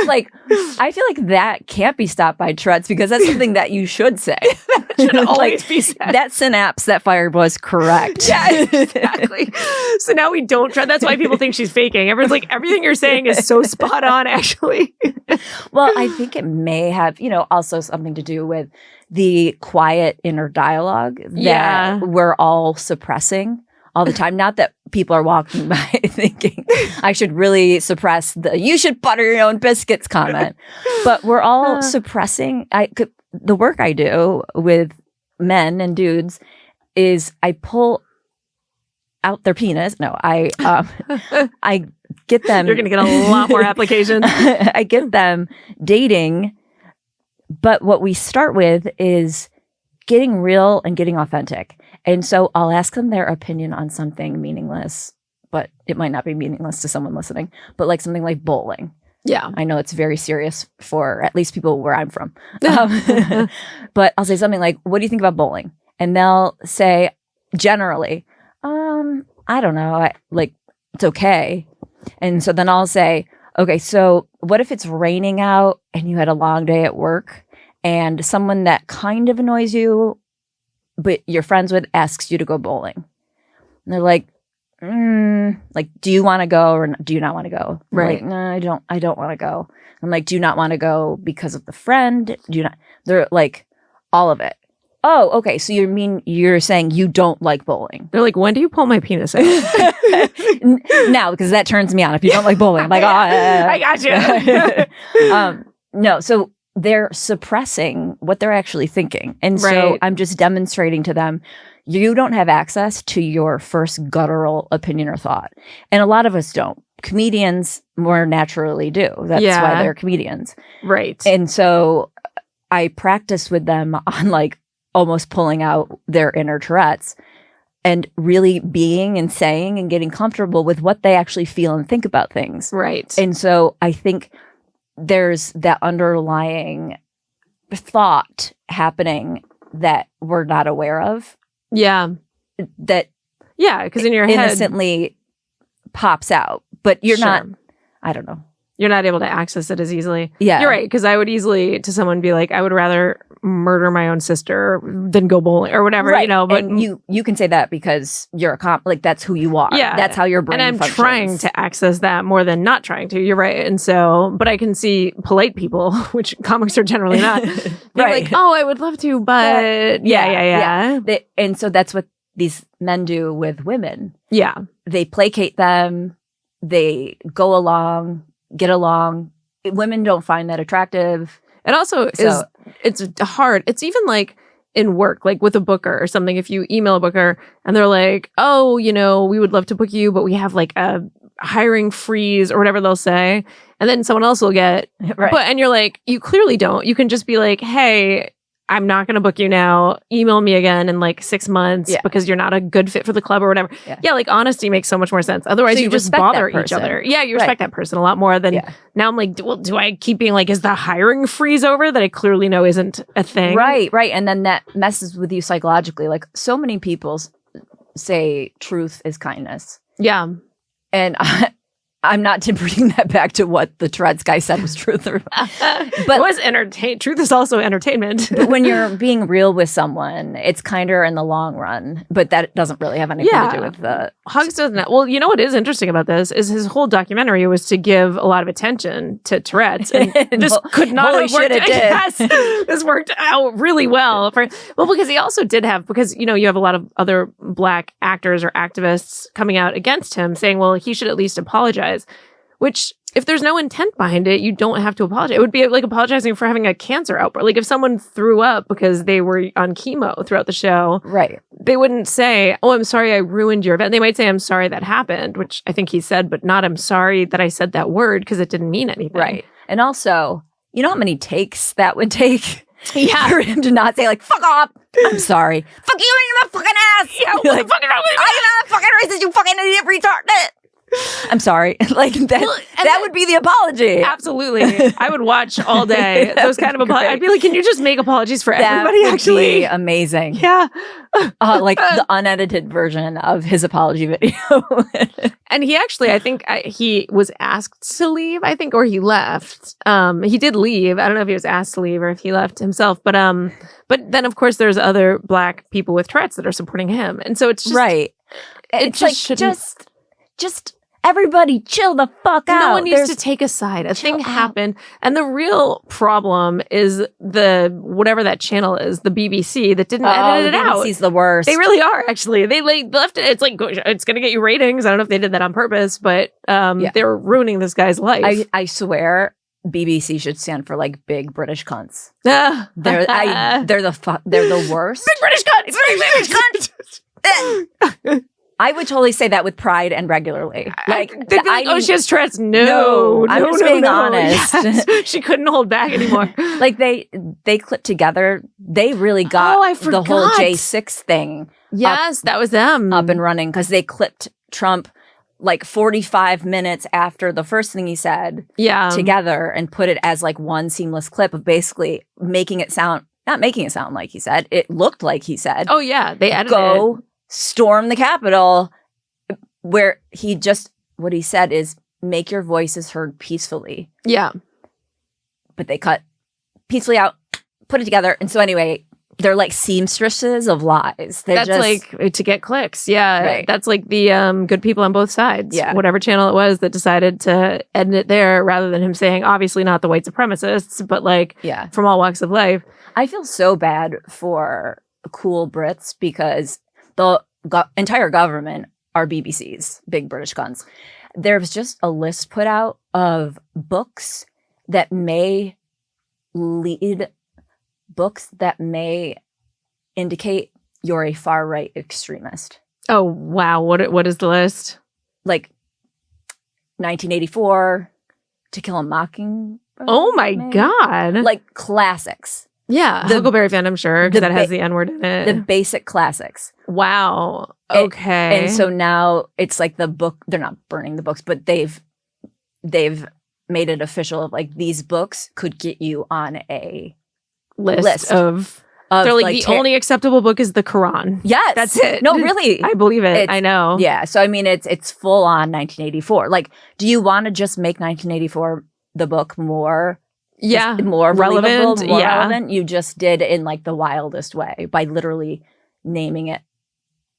like, I feel like that can't be stopped by Tourette's, because that's something that you should say. That should always be said. That synapse that fired was correct. Yeah, exactly. So now we don't try. That's why people think she's faking. Everyone's like, everything you're saying is so spot on, actually. Well, I think it may have, also something to do with the quiet inner dialogue that we're all suppressing all the time. Not that people are walking by thinking, I should really suppress you should butter your own biscuits comment. But we're all suppressing. The work I do with men and dudes is I pull out their penis. No, I get them. You're going to get a lot more applications. I get them dating. But what we start with is getting real and getting authentic. And so I'll ask them their opinion on something meaningless, but it might not be meaningless to someone listening, but like something like bowling. Yeah. I know it's very serious for at least people where I'm from. But I'll say something like, what do you think about bowling? And they'll say, generally, I don't know, it's okay. And so then I'll say, okay, so what if it's raining out and you had a long day at work and someone that kind of annoys you, but you're friends with, asks you to go bowling? And they're like, do you want to go or do you not want to go? Right. Like, no, I don't want to go. I'm like, do you not want to go because of the friend? Do you not? They're like, all of it. Oh, okay. So you're saying you don't like bowling? They're like, when do you pull my penis out? Now, because that turns me on. If you don't like bowling, I'm like, I got you. No, so they're suppressing what they're actually thinking. And so I'm just demonstrating to them, you don't have access to your first guttural opinion or thought. And a lot of us don't. Comedians more naturally do. That's why they're comedians. Right. And so I practice with them on like almost pulling out their inner Tourette's and really being and saying and getting comfortable with what they actually feel and think about things. Right. And so I think there's that underlying thought happening that we're not aware of. Yeah. That because in your head innocently pops out, but you're not, I don't know. You're not able to access it as easily. Yeah. You're right. Because I would easily to someone be like, I would rather murder my own sister than go bowling or whatever, but and you can say that because you're that's who you are. Yeah. That's how your brain functions. And I'm trying to access that more than not trying to. You're right. And so, but I can see polite people, which comics are generally not. They're like, oh, I would love to, but yeah. And so that's what these men do with women. Yeah. They placate them. They go along. get along. Women don't find that attractive. It also is, it's hard. It's even like in work, like with a booker or something. If you email a booker and they're like, oh, we would love to book you, but we have like a hiring freeze or whatever they'll say. And then someone else will get, and you're like, you clearly don't. You can just be like, hey, I'm not going to book you now. Email me again in like 6 months because you're not a good fit for the club or whatever. Yeah, like honesty makes so much more sense. Otherwise, you just bother each other. Yeah, you respect that person a lot more than now. I'm like, well, do I keep being like, is the hiring freeze over that I clearly know isn't a thing? Right. And then that messes with you psychologically. Like so many people say truth is kindness. Yeah. And I'm not to bring that back to what the Tourette's guy said was truth. But it was truth is also entertainment. But when you're being real with someone, it's kinder in the long run. But that doesn't really have anything to do with the... Hugs doesn't... Well, you know what is interesting about this is his whole documentary was to give a lot of attention to Tourette's. And this could not have worked. Yes, this worked out really well. Because he also did have... Because, you have a lot of other Black actors or activists coming out against him saying, well, he should at least apologize. Which, if there's no intent behind it, you don't have to apologize. It would be like apologizing for having a cancer outbreak. Like if someone threw up because they were on chemo throughout the show, they wouldn't say, oh, I'm sorry I ruined your event. They might say, I'm sorry that happened, which I think he said, but not I'm sorry that I said that word because it didn't mean anything. Right. And also, you know how many takes that would take? Yeah. For him to not say like, fuck off. I'm sorry. Fuck you and your fucking ass. Yeah, what the fuck wrong with you? I'm not fucking racist, you fucking idiot retard. I'm sorry. Like that would be the apology. Absolutely. I would watch all day those kind of apologies. I'd be like, can you just make apologies for everybody? That would actually be amazing. Yeah. Like the unedited version of his apology video. And he actually, I think he was asked to leave, or he left. He did leave. I don't know if he was asked to leave or if he left himself. But then of course there's other Black people with Tourette's that are supporting him. And so it's just It's like just everybody chill the fuck out. No one needs to take a side. A thing happened. And the real problem is whatever that channel is, the BBC that didn't edit it out. BBC's the worst. They really are, actually. They left it. It's like, it's going to get you ratings. I don't know if they did that on purpose, but they were ruining this guy's life. I swear BBC should stand for like big British cunts. They're the worst. Big British cunts. Big British cunts. I would totally say that with pride and regularly. Like, they'd be like, oh, she has Tourette's. No, I'm just being honest. Yes. She couldn't hold back anymore. Like they clipped together. They really got the whole J6 thing. Yes, that was them up and running because they clipped Trump like 45 minutes after the first thing he said together and put it as like one seamless clip of basically making it sound, not making it sound like he said. It looked like he said. Oh yeah, they edited it. Storm the Capitol, where what he said is make your voices heard peacefully. Yeah. But they cut peacefully out, put it together. And so anyway, they're like seamstresses of lies. That's like to get clicks. Yeah. Right. That's like the good people on both sides. Yeah. Whatever channel it was that decided to edit it there rather than him saying, obviously not the white supremacists, but like from all walks of life. I feel so bad for cool Brits because the entire government are BBCs, big British guns. There's just a list put out of books that may indicate you're a far-right extremist. Oh, wow. What is the list? Like 1984, To Kill a Mockingbird. Oh, my God. Like classics. Yeah, the Huckleberry Finn, I'm sure, because that has the N-word in it. The basic classics. Wow. Okay. And so now it's like the book, they're not burning the books, but they've made it official of like these books could get you on a list of they're like the only acceptable book is the Quran. Yes. That's it. No, really. I believe it. I know. Yeah. So I mean it's full on 1984. Like, do you want to just make 1984 the book more more relevant, more relevant? You just did in like the wildest way by literally naming it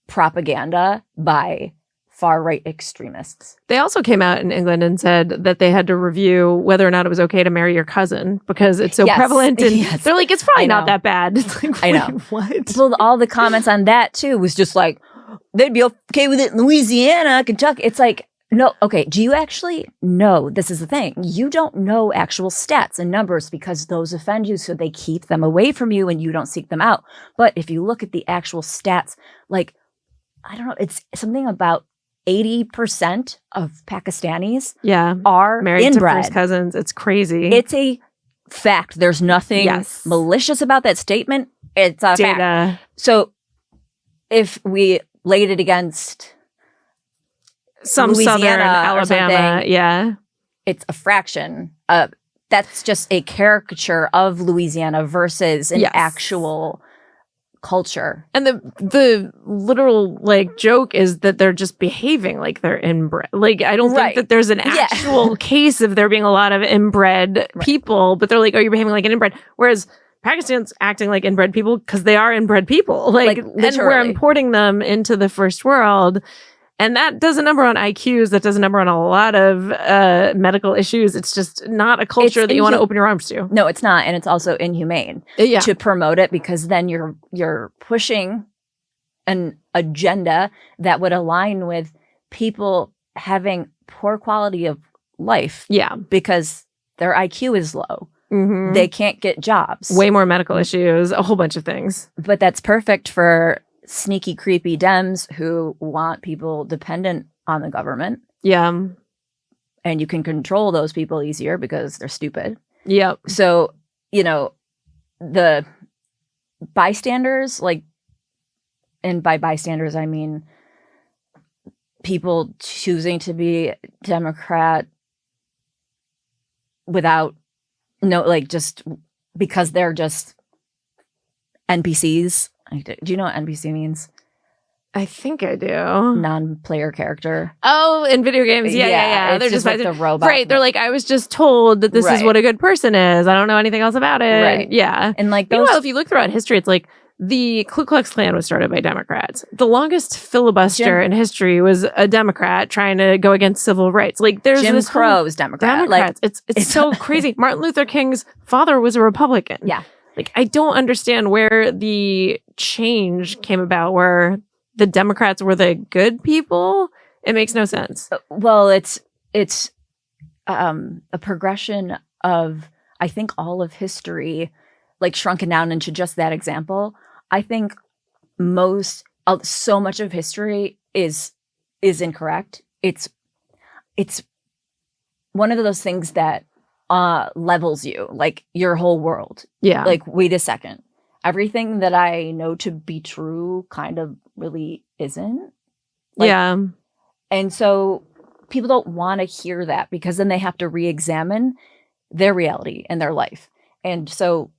propaganda by far-right extremists. They also came out in England and said that they had to review whether or not it was okay to marry your cousin because it's so prevalent. And they're like, it's probably not that bad. It's like, I know. What? Well, all the comments on that too was just like, they'd be okay with it in Louisiana, Kentucky. It's like, No, okay. Do you actually know? This is the thing. You don't know actual stats and numbers because those offend you, so they keep them away from you and you don't seek them out. But if you look at the actual stats, like, I don't know, it's something about 80% of Pakistanis are married inbred. to first cousins. It's crazy. It's a fact. There's nothing malicious about that statement. It's a data. fact. So if we laid it against some Louisiana southern Alabama, it's a fraction. That's just a caricature of Louisiana versus an actual culture. And the literal like joke is that they're just behaving like they're inbred. Like I don't think that there's an actual case of there being a lot of inbred people, but they're like, oh, you're behaving like an inbred. Whereas Pakistan's acting like inbred people because they are inbred people. Like and we're importing them into the first world. And that does a number on IQs. That does a number on a lot of medical issues. It's just not a culture that you want to open your arms to. No, it's not. And it's also inhumane to promote it because then you're pushing an agenda that would align with people having poor quality of life. Yeah. Because their IQ is low. Mm-hmm. They can't get jobs. Way more medical issues, a whole bunch of things. But that's perfect for sneaky, creepy Dems who want people dependent on the government. Yeah. And you can control those people easier because they're stupid. Yep. So, the bystanders, and by bystanders, I mean people choosing to be Democrat without, just because they're just NPCs. Do you know what NPC means? I think I do. Non-player character. Oh, in video games. Yeah. They're just like the robot. Right. They're like, I was just told that this is what a good person is. I don't know anything else about it. Right. Yeah. And meanwhile, if you look throughout history, it's like the Ku Klux Klan was started by Democrats. The longest filibuster in history was a Democrat trying to go against civil rights. Like there's Jim this Crow's Democrat. Democrats. It's so crazy. Martin Luther King's father was a Republican. Yeah. Like, I don't understand where the change came about, where the Democrats were the good people. It makes no sense. Well, it's a progression of, I think, all of history, shrunken down into just that example. I think so much of history is incorrect. It's one of those things that levels you, your whole world. Yeah. Wait a second. Everything that I know to be true kind of really isn't. Yeah. And so people don't want to hear that because then they have to re-examine their reality and their life. And so,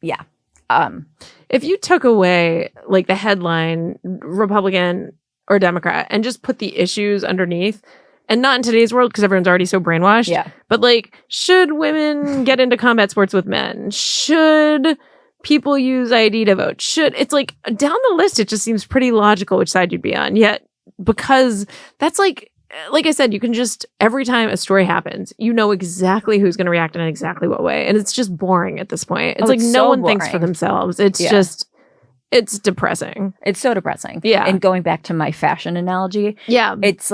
yeah. If you took away the headline Republican or Democrat and just put the issues underneath, and not in today's world because everyone's already so brainwashed. Yeah. But should women get into combat sports with men? Should people use ID to vote? It's down the list, it just seems pretty logical which side you'd be on. Yet, because that's like I said, you can just, every time a story happens, you know exactly who's going to react in exactly what way. And it's just boring at this point. It's no so one boring. thinks for themselves. It's just, it's depressing. It's so depressing. Yeah. And going back to my fashion analogy. Yeah. It's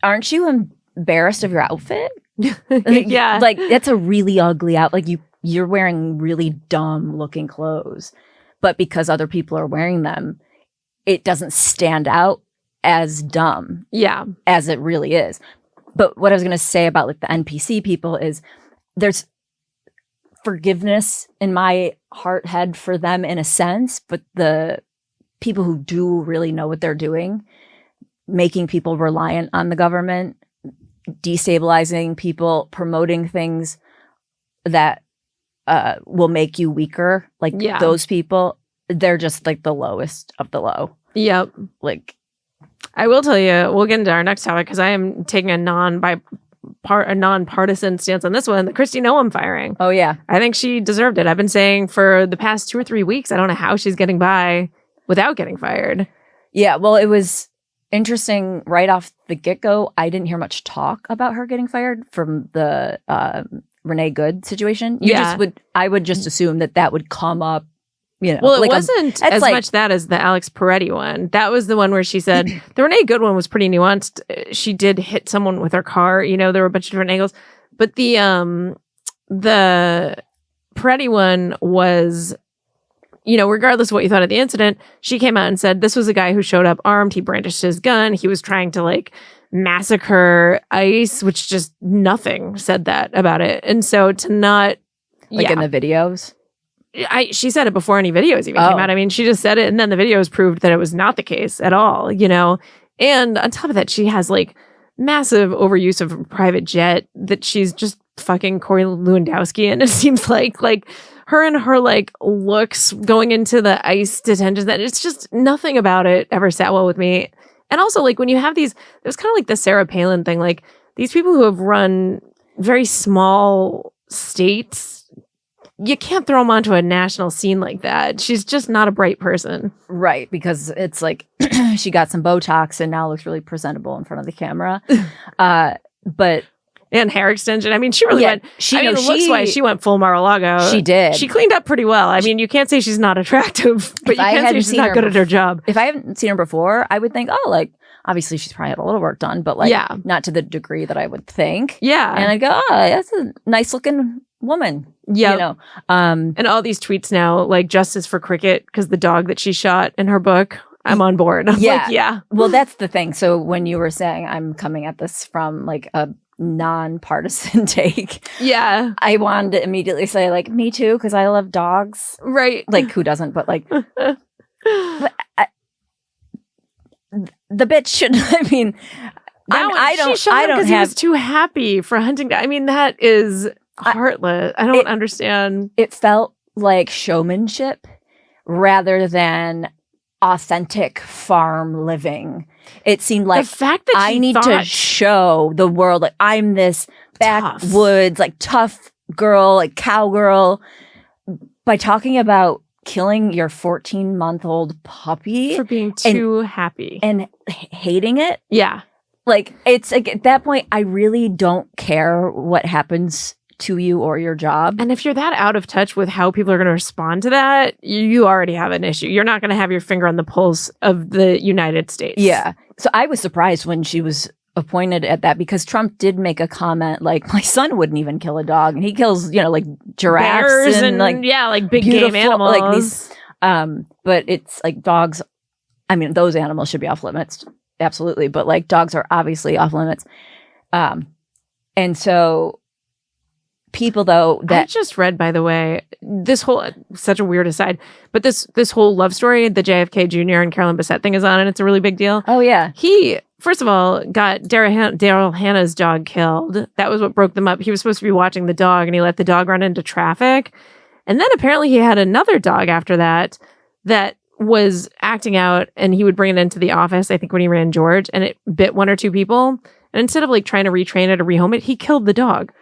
aren't you embarrassed of your outfit? Yeah. That's a really ugly you're wearing really dumb looking clothes, but because other people are wearing them, it doesn't stand out as dumb. Yeah. As it really is. But what I was going to say about the NPC people is there's forgiveness in my head for them in a sense, but the people who do really know what they're doing, making people reliant on the government, destabilizing people, promoting things that will make you weaker. Those people, they're just the lowest of the low. Yep. I will tell you, we'll get into our next topic because I am taking a nonpartisan stance on this one. The Kristi Noem firing. Oh yeah, I think she deserved it. I've been saying for the past 2 or 3 weeks, I don't know how she's getting by without getting fired. Yeah, well, it was interesting right off the get-go. I didn't hear much talk about her getting fired from the Renee Good situation. I would just assume that would come up You know, Well, it like wasn't that's as like- much that as the Alex Peretti one. That was the one where she said the Renee Good one was pretty nuanced. She did hit someone with her car. You know, there were a bunch of different angles. But the Peretti one was, you know, regardless of what you thought of the incident, she came out and said this was a guy who showed up armed. He brandished his gun. He was trying to like massacre ICE, which just nothing said that about it. And so to not like in the videos. She said it before any videos even came out. I mean, she just said it, and then the videos proved that it was not the case at all, you know? And on top of that, she has like massive overuse of a private jet that she's just fucking Corey Lewandowski. And it seems like her and her like looks going into the ICE detention, that it's just nothing about it ever sat well with me. And also like when you have these, it was kind of like the Sarah Palin thing, like these people who have run very small states, you can't throw them onto a national scene like that. She's just not a bright person. Right, because it's like she got some Botox and now looks really presentable in front of the camera. But and hair extension. I mean, she really went. Looks-wise, she went full Mar-a-Lago. She did. She cleaned up pretty well. I mean, you can't say she's not attractive, but you can say she's not good at her job. If I haven't seen her before, I would think, oh, like obviously she's probably had a little work done, but like not to the degree that I would think. Yeah, and I go, oh, that's a nice looking woman. Yeah, you know, and all these tweets now, like justice for Cricket because the dog that she shot in her book. I'm on board. I'm like, yeah. Well, that's the thing. So when you were saying I'm coming at this from like a non-partisan take, I wanted to immediately say like me too because I love dogs. Right. Like who doesn't? But like, but the bitch should. I mean, I don't. He was too happy for hunting. I mean, that is heartless. I don't understand. It felt like showmanship rather than authentic farm living. It seemed like the fact that I need to show the world like I'm this backwoods, like tough girl, like cowgirl, by talking about killing your 14-month-old puppy for being too happy and hating it. Yeah. Like it's like at that point, I really don't care what happens to you or your job. And if you're that out of touch with how people are going to respond to that, you already have an issue. You're not going to have your finger on the pulse of the United States. Yeah. So I was surprised when she was appointed at that because Trump did make a comment like, my son wouldn't even kill a dog. And he kills, you know, like giraffes bears and like, like big game animals. Like these, but it's like dogs. I mean, those animals should be off limits. Absolutely. But like dogs are obviously off limits. And so people though that I just read, by the way, this whole such a weird aside, but this whole love story, the JFK Jr. and Carolyn Bessette thing is on, and it's a really big deal. Oh yeah, he first of all got Daryl Hannah's dog killed. That was what broke them up. He was supposed to be watching the dog, and he let the dog run into traffic, and then apparently he had another dog after that was acting out, and he would bring it into the office. I think when he ran George, and it bit one or two people, and instead of like trying to retrain it or rehome it, he killed the dog.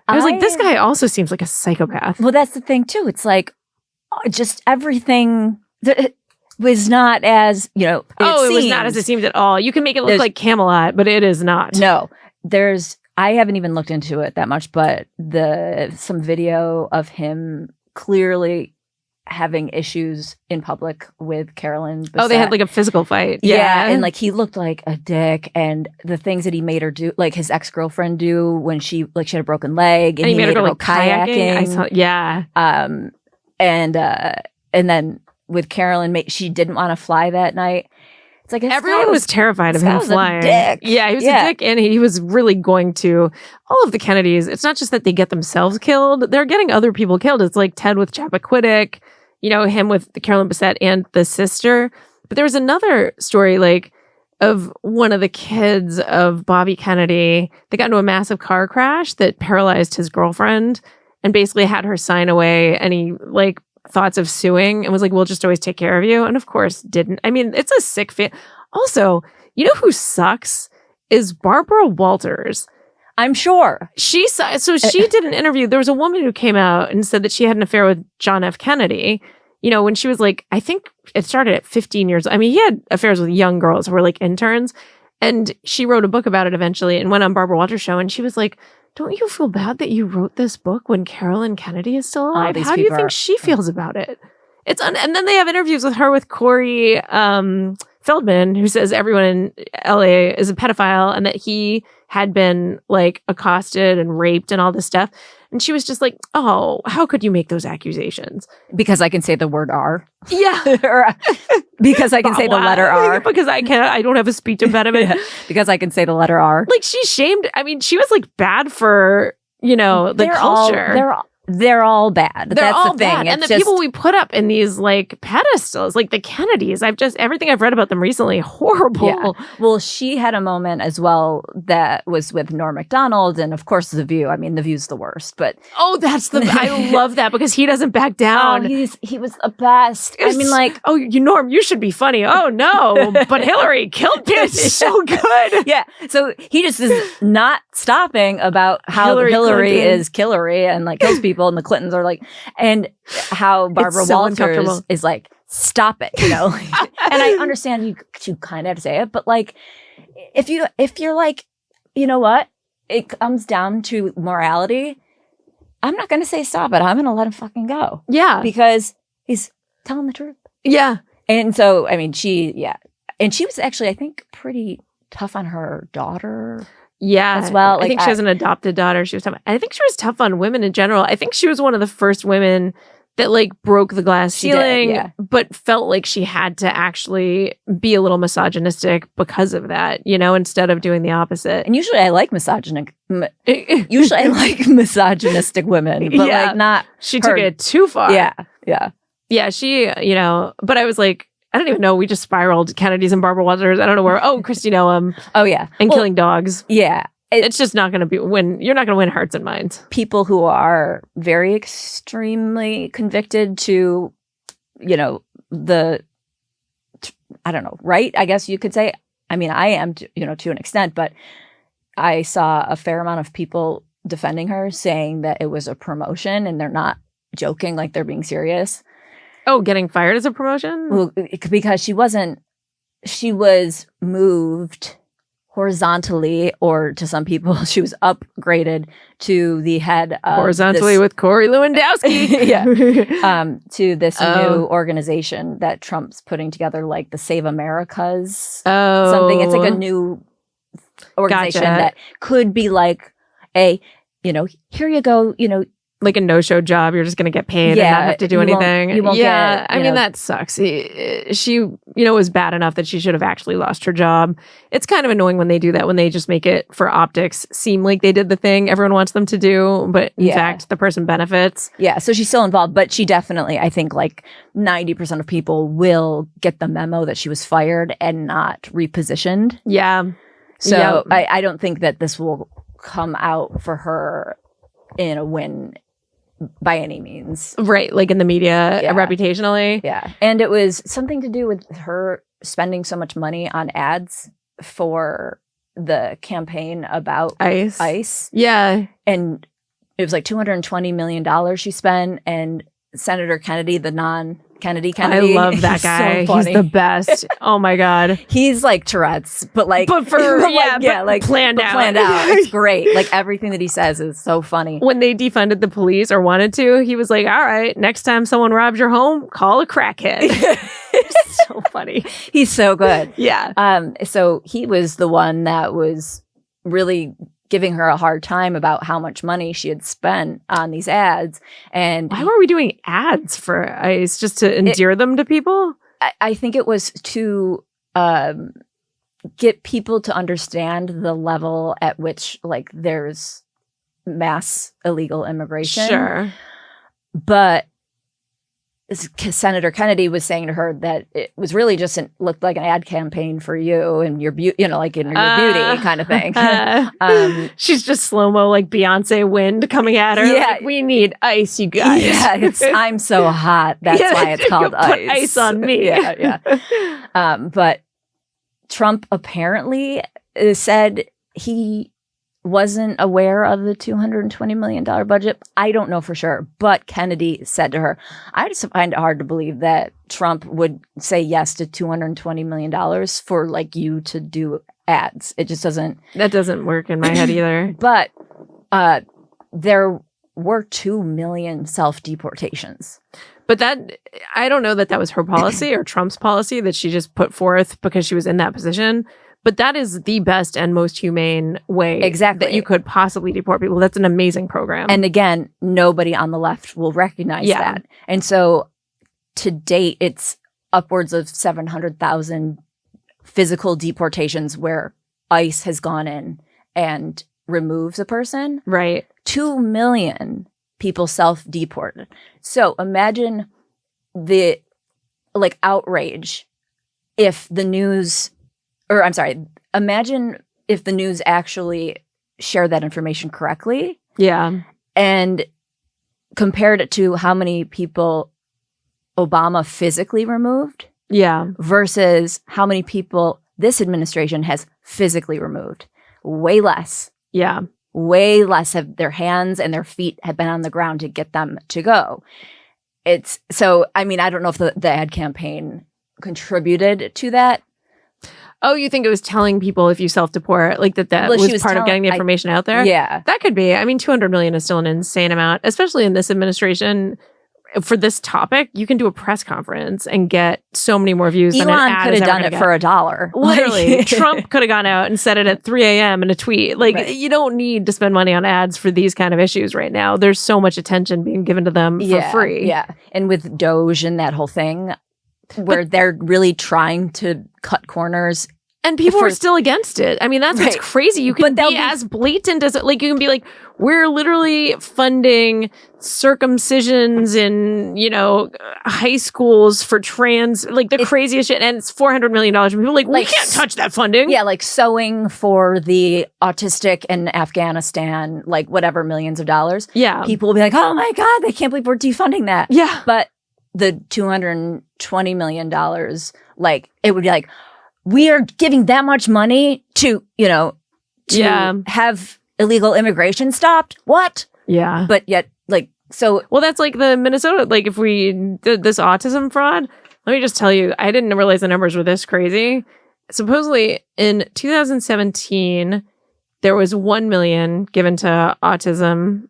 I was like, this guy also seems like a psychopath. Well, that's the thing, too. It's like, just everything was not as, you know, it was not as it seems at all. You can make it look like Camelot, but it is not. No. I haven't even looked into it that much, but some video of him clearly having issues in public with Carolyn Bessette. Oh, they had like a physical fight. Yeah. And like he looked like a dick, and the things that he made her do, like his ex-girlfriend do when she had a broken leg and he made her go like kayaking. And then with Carolyn, she didn't want to fly that night. It's like everyone was terrified of him flying. Yeah, he was a dick, and he was really going to all of the Kennedys. It's not just that they get themselves killed; they're getting other people killed. It's like Ted with Chappaquiddick, you know, him with Carolyn Bessette and the sister. But there was another story, like of one of the kids of Bobby Kennedy. They got into a massive car crash that paralyzed his girlfriend, and basically had her sign away any like thoughts of suing, and was like, we'll just always take care of you. And of course didn't. I mean, it's a sick Also, you know who sucks is Barbara Walters. I'm sure. She did an interview. There was a woman who came out and said that she had an affair with John F. Kennedy, you know, when she was like, I think it started at 15 years. I mean, he had affairs with young girls who were like interns, and she wrote a book about it eventually and went on Barbara Walters' show, and she was like, don't you feel bad that you wrote this book when Carolyn Kennedy is still alive? How do you think she feels about it? And then they have interviews with her with Corey Feldman, who says everyone in LA is a pedophile and that he had been like accosted and raped and all this stuff. And she was just like, oh, how could you make those accusations? Because I can say the word R. Yeah. Or because I can say the letter R. Because I don't have a speech impediment. Yeah. Because I can say the letter R. Like she shamed, I mean, she was like bad for, the culture. They're all bad. That's all the thing. bad. And the people we put up in these like pedestals, like the Kennedys, everything I've read about them recently, horrible. Yeah. Well, she had a moment as well that was with Norm Macdonald and of course The View. I mean, The View's the worst, but I love that because he doesn't back down. Oh, he was the best. I mean, like, oh, Norm, you should be funny. Oh no, but Hillary killed him. It's so good. Yeah. So he just is not stopping about how Hillary is Killery and like kills people. And the Clintons are like, and how Barbara Walters is like, stop it, And I understand you kind of have to say it, but like, if you're like, you know what, it comes down to morality. I'm not going to say stop it. I'm going to let him fucking go. Yeah, because he's telling the truth. Yeah, and so I mean, and she was actually, I think, pretty tough on her daughter. Yeah, as well. I think she has an adopted daughter. She was tough. I think she was tough on women in general. I think she was one of the first women that like broke the glass ceiling, but felt like she had to actually be a little misogynistic because of that, instead of doing the opposite. And usually I like misogynistic women, but like not. She took it too far. Yeah. She, but I was like, I don't even know. We just spiraled Kennedys and Barbara Walters. I don't know where. Oh, Kristi Noem. Oh, yeah. And killing dogs. Yeah. It's just not going to win. You're not going to win hearts and minds. People who are very extremely convicted to, I don't know, right? I guess you could say. I mean, I am, to an extent, but I saw a fair amount of people defending her, saying that it was a promotion and they're not joking, like they're being serious. Oh, getting fired as a promotion? Well, because she was moved horizontally, or to some people, she was upgraded to the head of horizontally with Corey Lewandowski. To this new organization that Trump's putting together, like the Save Americas. Oh. Something. It's like a new organization that could be like here you go, like a no-show job, you're just going to get paid and not have to do anything. You won't get, I mean, that sucks. She, was bad enough that she should have actually lost her job. It's kind of annoying when they do that, when they just make it for optics seem like they did the thing everyone wants them to do, but in fact, the person benefits. Yeah, so she's still involved, but she definitely, I think like 90% of people will get the memo that she was fired and not repositioned. Yeah. So I don't think that this will come out for her in a win by any means. Right, like in the media, reputationally. Yeah. And it was something to do with her spending so much money on ads for the campaign about ICE. Yeah. And it was like $220 million she spent, and Senator Kennedy, the non-Kennedy. I love that guy. So he's the best. Oh my God. He's like Tourette's, but planned out. Planned out. It's great. Like everything that he says is so funny. When they defunded the police or wanted to, he was like, all right, next time someone robs your home, call a crackhead. So funny. He's so good. Yeah. So he was the one that was really giving her a hard time about how much money she had spent on these ads. And why were we doing ads for ICE? Just to endear them to people? I think it was to get people to understand the level at which like there's mass illegal immigration. Sure. But Senator Kennedy was saying to her that it was really just looked like an ad campaign for you and your beauty, like in your beauty kind of thing. She's just slow-mo, like Beyonce wind coming at her. Yeah. Like, we need ice, you guys. Yeah, I'm so hot. That's why it's called ice. Put ice on me. Yeah. But Trump apparently said he wasn't aware of the $220 million budget. I don't know for sure, but Kennedy said to her, I just find it hard to believe that Trump would say yes to $220 million for like you to do ads. It just doesn't. That doesn't work in my head either. But there were 2 million self-deportations. But I don't know that was her policy or Trump's policy that she just put forth because she was in that position. But that is the best and most humane way that you could possibly deport people. That's an amazing program. And again, nobody on the left will recognize that. And so to date, it's upwards of 700,000 physical deportations where ICE has gone in and removes a person. Right. 2 million people self-deported. So imagine the outrage if the news, imagine if the news actually shared that information correctly. Yeah. And compared it to how many people Obama physically removed. Yeah. Versus how many people this administration has physically removed. Way less. Yeah. Way less have their hands and their feet have been on the ground to get them to go. It's so, I mean, I don't know if the ad campaign contributed to that. Oh, you think it was telling people if you self-deport, like that was part of getting the information out there? Yeah. That could be. I mean, 200 million is still an insane amount, especially in this administration. For this topic, you can do a press conference and get so many more views than an ad could have done it for $1. Literally. Trump could have gone out and said it at 3 a.m. in a tweet. You don't need to spend money on ads for these kind of issues right now. There's so much attention being given to them for free. Yeah. And with Doge and that whole thing where they're really trying to cut corners. And people are still against it. I mean, that's what's crazy. You can be as blatant as you can be like, we're literally funding circumcisions in, high schools for trans, the craziest shit. And it's $400 million. And people are like, we can't touch that funding. Yeah, like sewing for the autistic in Afghanistan, whatever, millions of dollars. Yeah. People will be like, oh my God, they can't believe we're defunding that. Yeah. But the $220 million, it would be like, we are giving that much money to have illegal immigration stopped. What? Yeah. But yet, well, that's like the Minnesota, if we did this autism fraud, let me just tell you, I didn't realize the numbers were this crazy. Supposedly in 2017, there was 1 million given to autism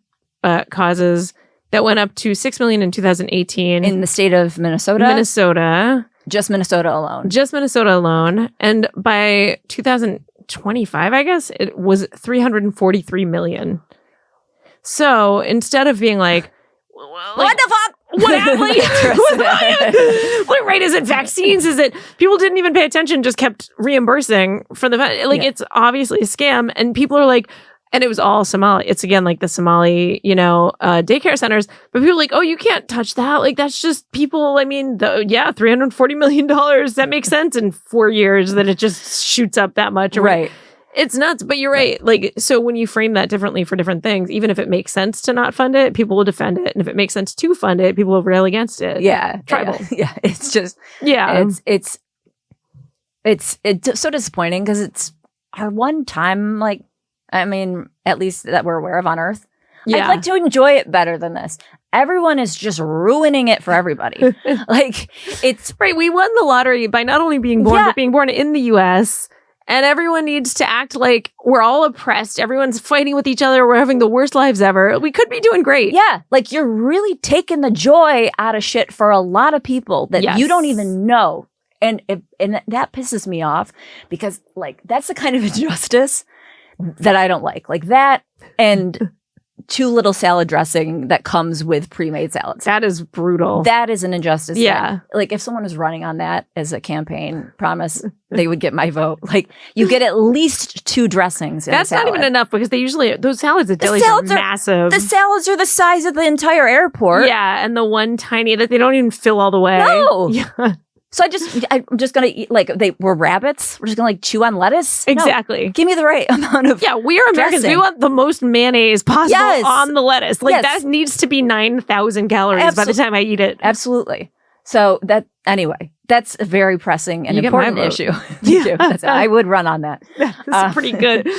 causes. That went up to 6 million in 2018. In the state of Minnesota? Minnesota. Just Minnesota alone. Just Minnesota alone. And by 2025, I guess, it was 343 million. So instead of being what the fuck? What happened? Right? Is it vaccines? Is it people didn't even pay attention, just kept reimbursing for the it's obviously a scam. And people are like, and it was all Somali. It's again the Somali, daycare centers. But people are like, oh, you can't touch that. That's just people. I mean, $340 million. That makes sense in 4 years that it just shoots up that much. Right. It's nuts. But you're right. So when you frame that differently for different things, even if it makes sense to not fund it, people will defend it. And if it makes sense to fund it, people will rail against it. Yeah. Tribal. Yeah. It's just, it's so disappointing because it's our one time, at least that we're aware of on Earth. Yeah. I'd like to enjoy it better than this. Everyone is just ruining it for everybody. It's right. We won the lottery by not only being born, but being born in the U.S. And everyone needs to act like we're all oppressed. Everyone's fighting with each other. We're having the worst lives ever. We could be doing great. Yeah. You're really taking the joy out of shit for a lot of people that you don't even know. And that pisses me off because that's the kind of injustice that I don't like that and too little salad dressing that comes with pre-made salads. That is brutal. That is an injustice. Yeah. If someone was running on that as a campaign promise, they would get my vote. You get at least 2 dressings in That's a salad. not even enough because they usually, those salads at Dilly's are massive. The salads are the size of the entire airport. Yeah. And the one tiny that they don't even fill all the way. No. Yeah. So I'm just going to eat, they were rabbits. We're just going to chew on lettuce. Exactly. No, give me the right amount of we are Americans. dressing. We want the most mayonnaise possible on the lettuce. That needs to be 9,000 calories by the time I eat it. Absolutely. So that's a very pressing and important issue. Yeah. I would run on that. That's pretty good.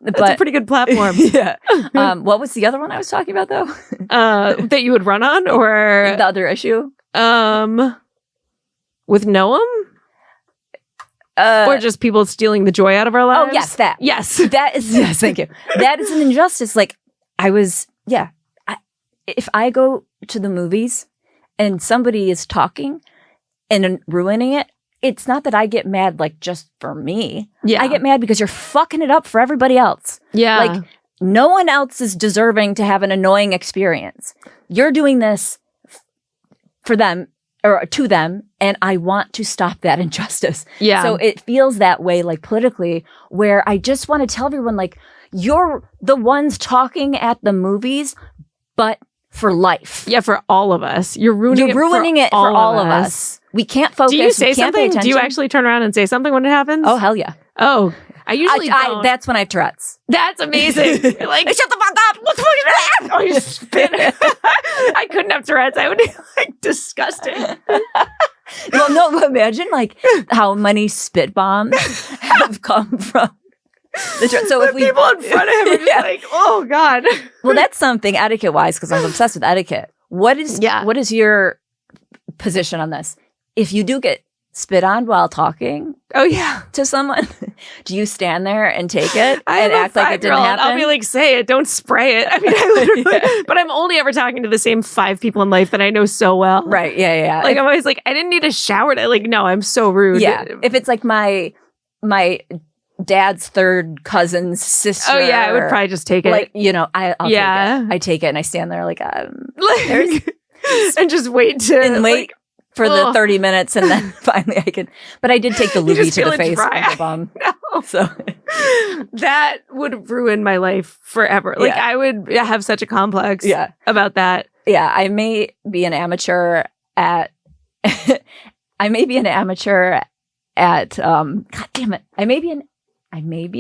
That's a pretty good platform. Yeah. What was the other one I was talking about though? That you would run on or? The other issue? With Noem? Or just people stealing the joy out of our lives? Oh, yes, that. Yes. That is, yes, thank you. That is an injustice. If I go to the movies and somebody is talking and ruining it, it's not that I get mad like just for me. Yeah. I get mad because you're fucking it up for everybody else. Yeah. Like no one else is deserving to have an annoying experience. You're doing this for them or to them, and I want to stop that injustice. Yeah. So it feels that way, like politically, where I just want to tell everyone, like, you're the ones talking at the movies, but for life. Yeah, for all of us. You're ruining it for all of us. We can't focus. Do you say we can't pay something? attention. Do you actually turn around and say something when it happens? Oh, hell yeah. Oh, I usually don't. That's when I have Tourette's. That's amazing. You're like, shut the fuck up. What the fuck is that? Oh, you spin. I couldn't have Tourette's. I would be like disgusting. Well, no, imagine like how many spit bombs have come from the So if people in front of him are just like, oh God. Well, that's something etiquette wise, because I'm obsessed with etiquette. What is your position on this? If you do get spit on while talking to someone, do you stand there and take it and act like it didn't happen? I'll be like, say it, don't spray it. I mean, I literally, but I'm only ever talking to the same 5 people in life that I know so well. Right, yeah. Like I'm always like, I didn't need a shower to, like, no, I'm so rude. Yeah, if it's like my dad's third cousin's sister. Oh yeah, I would probably just take it. Like, I'll take it. I take it and I stand there like, and just wait for the 30 minutes and then finally I can. But I did take the loogie to the face with the bum. No. So that would ruin my life forever. Like I would have such a complex about that. Yeah, I may be an amateur at God damn it. I may be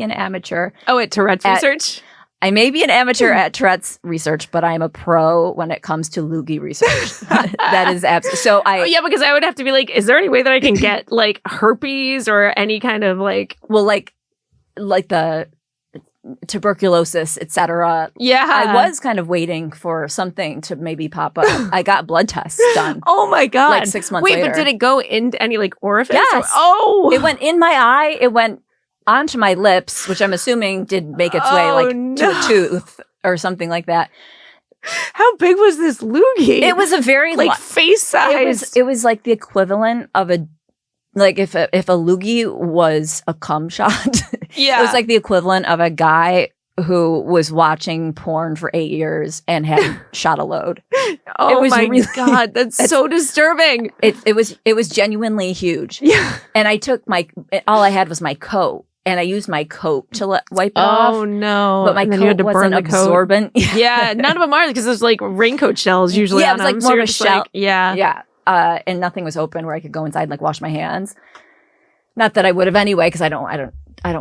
an amateur. Oh, at Tourette's research? I may be an amateur at Tourette's research, but I'm a pro when it comes to loogie research. That is absolutely. So because I would have to be like, is there any way that I can get like herpes or any kind of like, well, like the tuberculosis, etc. Yeah, I was kind of waiting for something to maybe pop up. I got blood tests done. Oh my God! Like 6 months later. Wait, but did it go into any like orifice? Yes. It went in my eye. It went onto my lips, which I'm assuming did make its way to a tooth or something like that. How big was this loogie? It was a very face size. It was like the equivalent of if a loogie was a cum shot. Yeah, it was like the equivalent of a guy who was watching porn for 8 years and had shot a load. Oh it was my God, that's so disturbing. It was genuinely huge. Yeah, and I took all I had was my coat. And I used my coat to wipe it off. Oh no! But my coat wasn't absorbent. Yeah, none of them are because there's like raincoat shells usually. Yeah, it was like more of a shell. Yeah. And nothing was open where I could go inside and like wash my hands. Not that I would have anyway, because I don't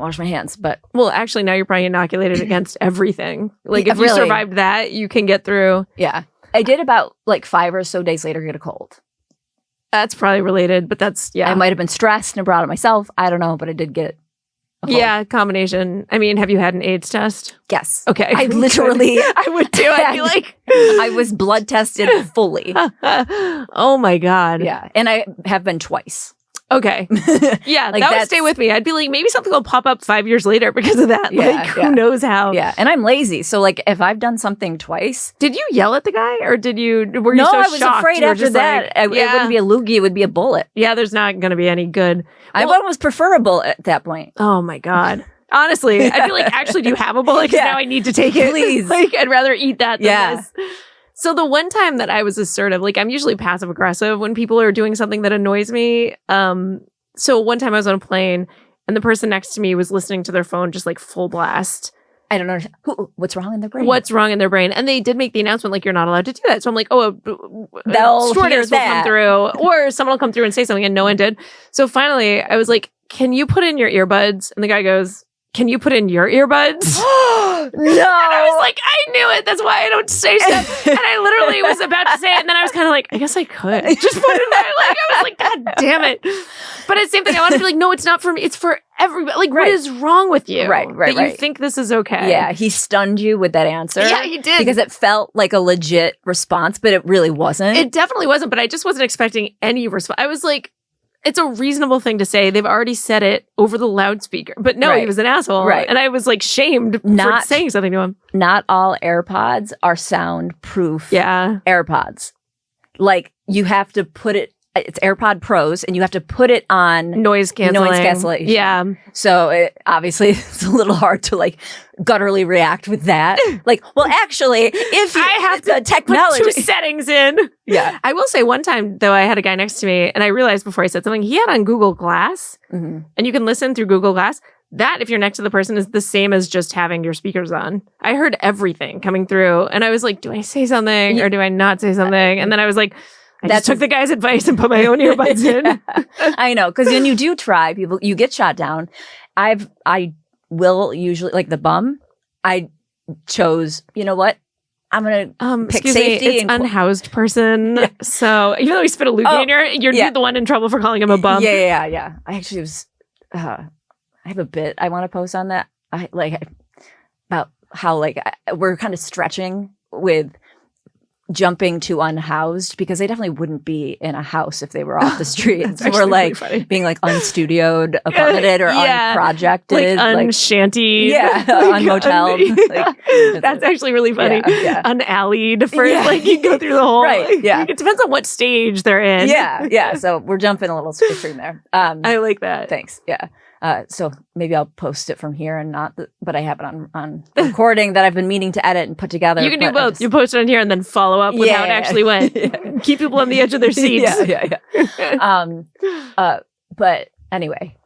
wash my hands. But well, actually, now you're probably inoculated against everything. Like if you survived that, you can get through. Yeah, I did about like 5 or so days later get a cold. That's probably related, but that's I might have been stressed and brought it myself. I don't know, but I did get. Yeah, combination. I mean, have you had an AIDS test? Yes. Okay. I literally... I would too. I'd be like... I was blood tested fully. Oh my God. Yeah. And I have been twice. Okay. Yeah, that would stay with me. I'd be like, maybe something will pop up 5 years later because of that. Yeah, who knows how? Yeah. And I'm lazy. So like if I've done something twice. Did you yell at the guy or were you so I was afraid after that. It wouldn't be a loogie. It would be a bullet. Yeah, there's not going to be any good. I thought it was preferable at that point. Oh my God. Honestly, I'd be like, actually, do you have a bullet? Because now I need to take it. Please. Like, I'd rather eat that than this. So the one time that I was assertive, like I'm usually passive aggressive when people are doing something that annoys me. So one time I was on a plane and the person next to me was listening to their phone just like full blast. I don't know. What's wrong in their brain? What's wrong in their brain? And they did make the announcement like, you're not allowed to do that. So I'm like, they'll stewardess will come through or someone will come through and say something, and no one did. So finally I was like, can you put in your earbuds? And the guy goes, can you put in your earbuds? No. And I was like, I knew it. That's why I don't say stuff. And I literally was about to say it. And then I was kind of like, I guess I could just put it in my leg. I was like, God damn it. But it's the same thing. I want to be like, no, it's not for me. It's for everybody. Like, what is wrong with you? Right. That you think this is okay. Yeah. He stunned you with that answer. Yeah, he did. Because it felt like a legit response, but it really wasn't. It definitely wasn't. But I just wasn't expecting any response. I was like, it's a reasonable thing to say. They've already said it over the loudspeaker. But no, he was an asshole. Right. And I was like shamed for saying something to him. Not all AirPods are soundproof AirPods. like you have to put it. It's AirPod Pros, and you have to put it on Noise cancellation. Yeah. So obviously it's a little hard to like gutturally react with that. Like, well, actually, if you, I have to technology put 2 settings in. Yeah. I will say one time though, I had a guy next to me, and I realized before I said something, he had on Google Glass, and you can listen through Google Glass. That, if you're next to the person, is the same as just having your speakers on. I heard everything coming through, and I was like, do I say something or do I not say something? And then I was like, I just took the guy's advice and put my own earbuds in. I know, because when you do try, people, you get shot down. I will usually, like the bum, I chose, you know what? I'm going to pick safety. It's unhoused person. Yeah. So even though he spit a loogie in you're the one in trouble for calling him a bum. Yeah. I actually was, I have a bit I want to post on that. About how like we're kind of stretching with jumping to unhoused, because they definitely wouldn't be in a house if they were off the street. We're like being like unstudioed, apartmented, or unprojected, like unshanty, unmoteled. Like, that's actually really funny. Yeah. Unallied for like you go through the whole. Right. Yeah. It depends on what stage they're in. Yeah. So we're jumping a little extreme there. I like that. Thanks. Yeah. So maybe I'll post it from here and not, but I have it on recording that I've been meaning to edit and put together. You can do both. You post it on here and then follow up with how it actually went. Keep people on the edge of their seats. But anyway.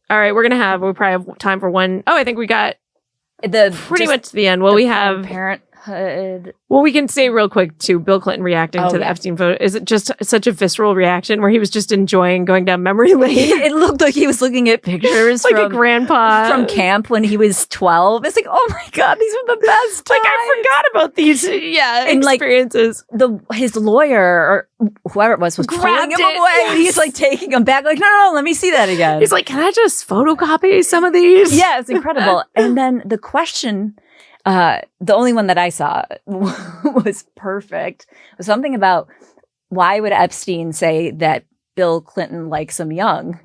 All right, we'll probably have time for one. Oh, I think we got pretty much to the end. Well, we have Parenthood. Well, we can say real quick to Bill Clinton reacting to the Epstein photo. Is it just such a visceral reaction where he was just enjoying going down memory lane? It looked like he was looking at pictures like a grandpa from camp when he was 12. It's like, oh my God, these were the best times. Like, I forgot about these and experiences. Like, his lawyer or whoever it was pulling him away. Yes. He's like taking him back. Like, no, let me see that again. He's like, can I just photocopy some of these? Yeah, it's incredible. And then the question... the only one that I saw was perfect. It was something about why would Epstein say that Bill Clinton likes him young?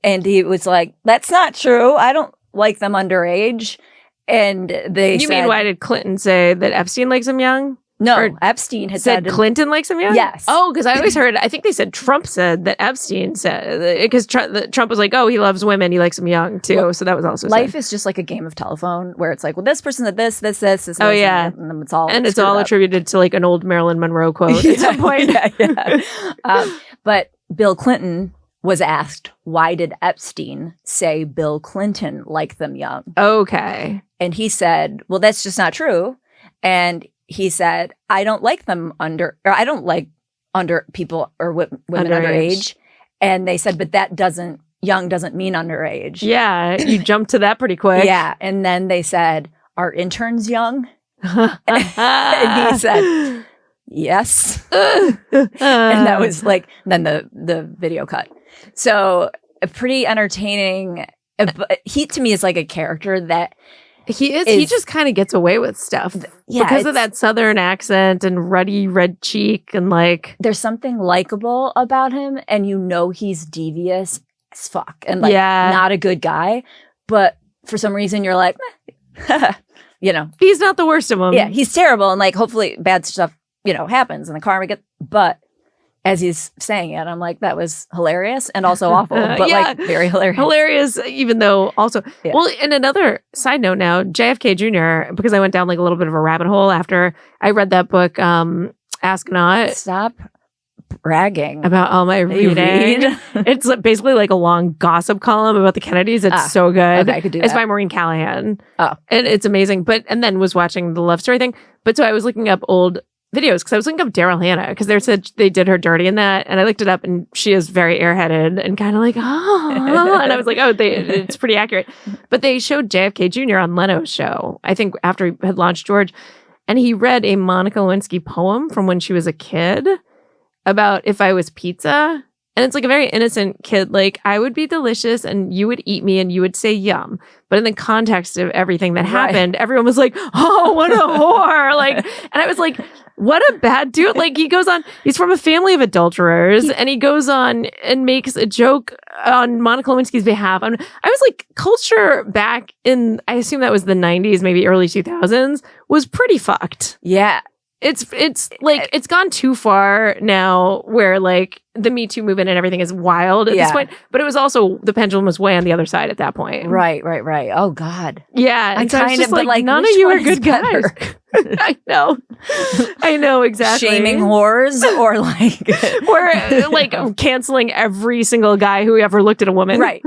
And he was like, that's not true. I don't like them underage. And You mean, why did Clinton say that Epstein likes him young? No, or Epstein had said Clinton likes him young? Yes. Oh, because I always heard, I think they said Trump said that Epstein said, because Trump was like, oh, he loves women, he likes them young too. Well, so that was also life is just like a game of telephone where it's like, well, this person said this, oh, yeah. And it's all attributed to like an old Marilyn Monroe quote at some point. But Bill Clinton was asked, why did Epstein say Bill Clinton liked them young? Okay. And he said, well, that's just not true. And he said, I don't like them I don't like people or women underage. And they said, but young doesn't mean underage. Yeah, you jumped to that pretty quick. Yeah. And then they said, are interns young? And he said, yes. And that was like, then the video cut. So a pretty entertaining, he to me is like a character that he just kind of gets away with stuff because of that Southern accent and ruddy red cheek, and like there's something likable about him, and he's devious as fuck and like not a good guy, but for some reason you're like, he's not the worst of them. Yeah, he's terrible, and like hopefully bad stuff happens and the karma gets, but as he's saying it, I'm like, that was hilarious and also awful, but like very hilarious. Hilarious, even though also... Yeah. Well, and another side note now, JFK Jr., because I went down like a little bit of a rabbit hole after I read that book, Ask Not. Stop bragging. About all my reading. It's basically like a long gossip column about the Kennedys. It's so good. Okay, I could do that. It's by Maureen Callahan. Oh. And it's amazing. And then was watching the love story thing. But so I was looking up old videos because I was looking up Daryl Hannah because they did her dirty in that, and I looked it up, and she is very airheaded and kind of like, and I was like, it's pretty accurate. But they showed JFK Jr. on Leno's show, I think after he had launched George, and he read a Monica Lewinsky poem from when she was a kid about if I was pizza. And it's like a very innocent kid, like, I would be delicious and you would eat me and you would say yum. But in the context of everything that happened, everyone was like, oh, what a whore. Like, and I was like, what a bad dude. Like, he goes on, he's from a family of adulterers, and he goes on and makes a joke on Monica Lewinsky's behalf. And I was like, culture back in, I assume that was the 90s, maybe early 2000s, was pretty fucked. Yeah. It's like it's gone too far now where like the Me Too movement and everything is wild at this point. But it was also the pendulum was way on the other side at that point. Right. Oh God. Yeah. I and so kind it's just of like none of which you one are is good guys. better? I know exactly. Shaming whores or like or like canceling every single guy who ever looked at a woman. Right.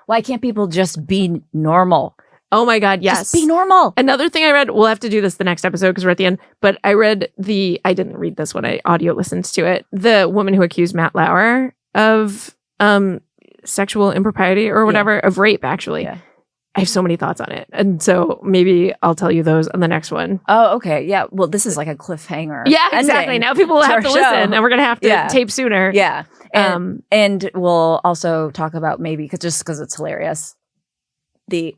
Why can't people just be normal? Oh my God, yes. Just be normal. Another thing I read, we'll have to do this the next episode because we're at the end, but I didn't read this one, I audio listened to it. The woman who accused Matt Lauer of sexual impropriety or whatever, of rape actually. Yeah. I have so many thoughts on it. And so maybe I'll tell you those on the next one. Oh, okay. Yeah. Well, this is like a cliffhanger. Yeah, exactly. Now people will have to listen and we're going to have to tape sooner. Yeah. And we'll also talk about maybe, because it's hilarious, the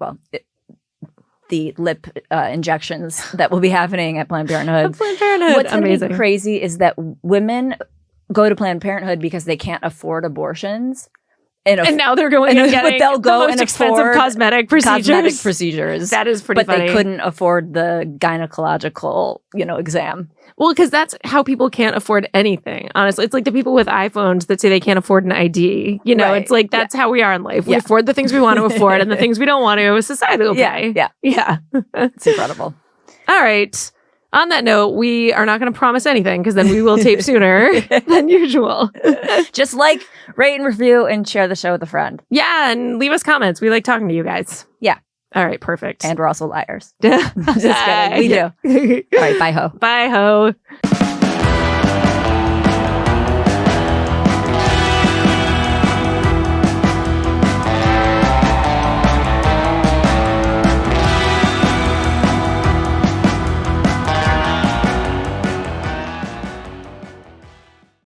lip injections that will be happening at Planned Parenthood. What's going to be crazy is that women go to Planned Parenthood because they can't afford abortions. And now they're going and getting the most expensive cosmetic procedures. That is pretty funny. But they couldn't afford the gynecological, exam. Well, because that's how people can't afford anything, honestly. It's like the people with iPhones that say they can't afford an ID. It's like that's how we are in life. We afford the things we want to afford and the things we don't want to. Society will pay. Yeah. It's incredible. All right. On that note, we are not going to promise anything because then we will tape sooner than usual. Just like, rate and review and share the show with a friend. Yeah, and leave us comments. We like talking to you guys. Yeah. All right, perfect. And we're also liars. Just kidding. We do. All right, bye, Hoe. Bye, Hoe.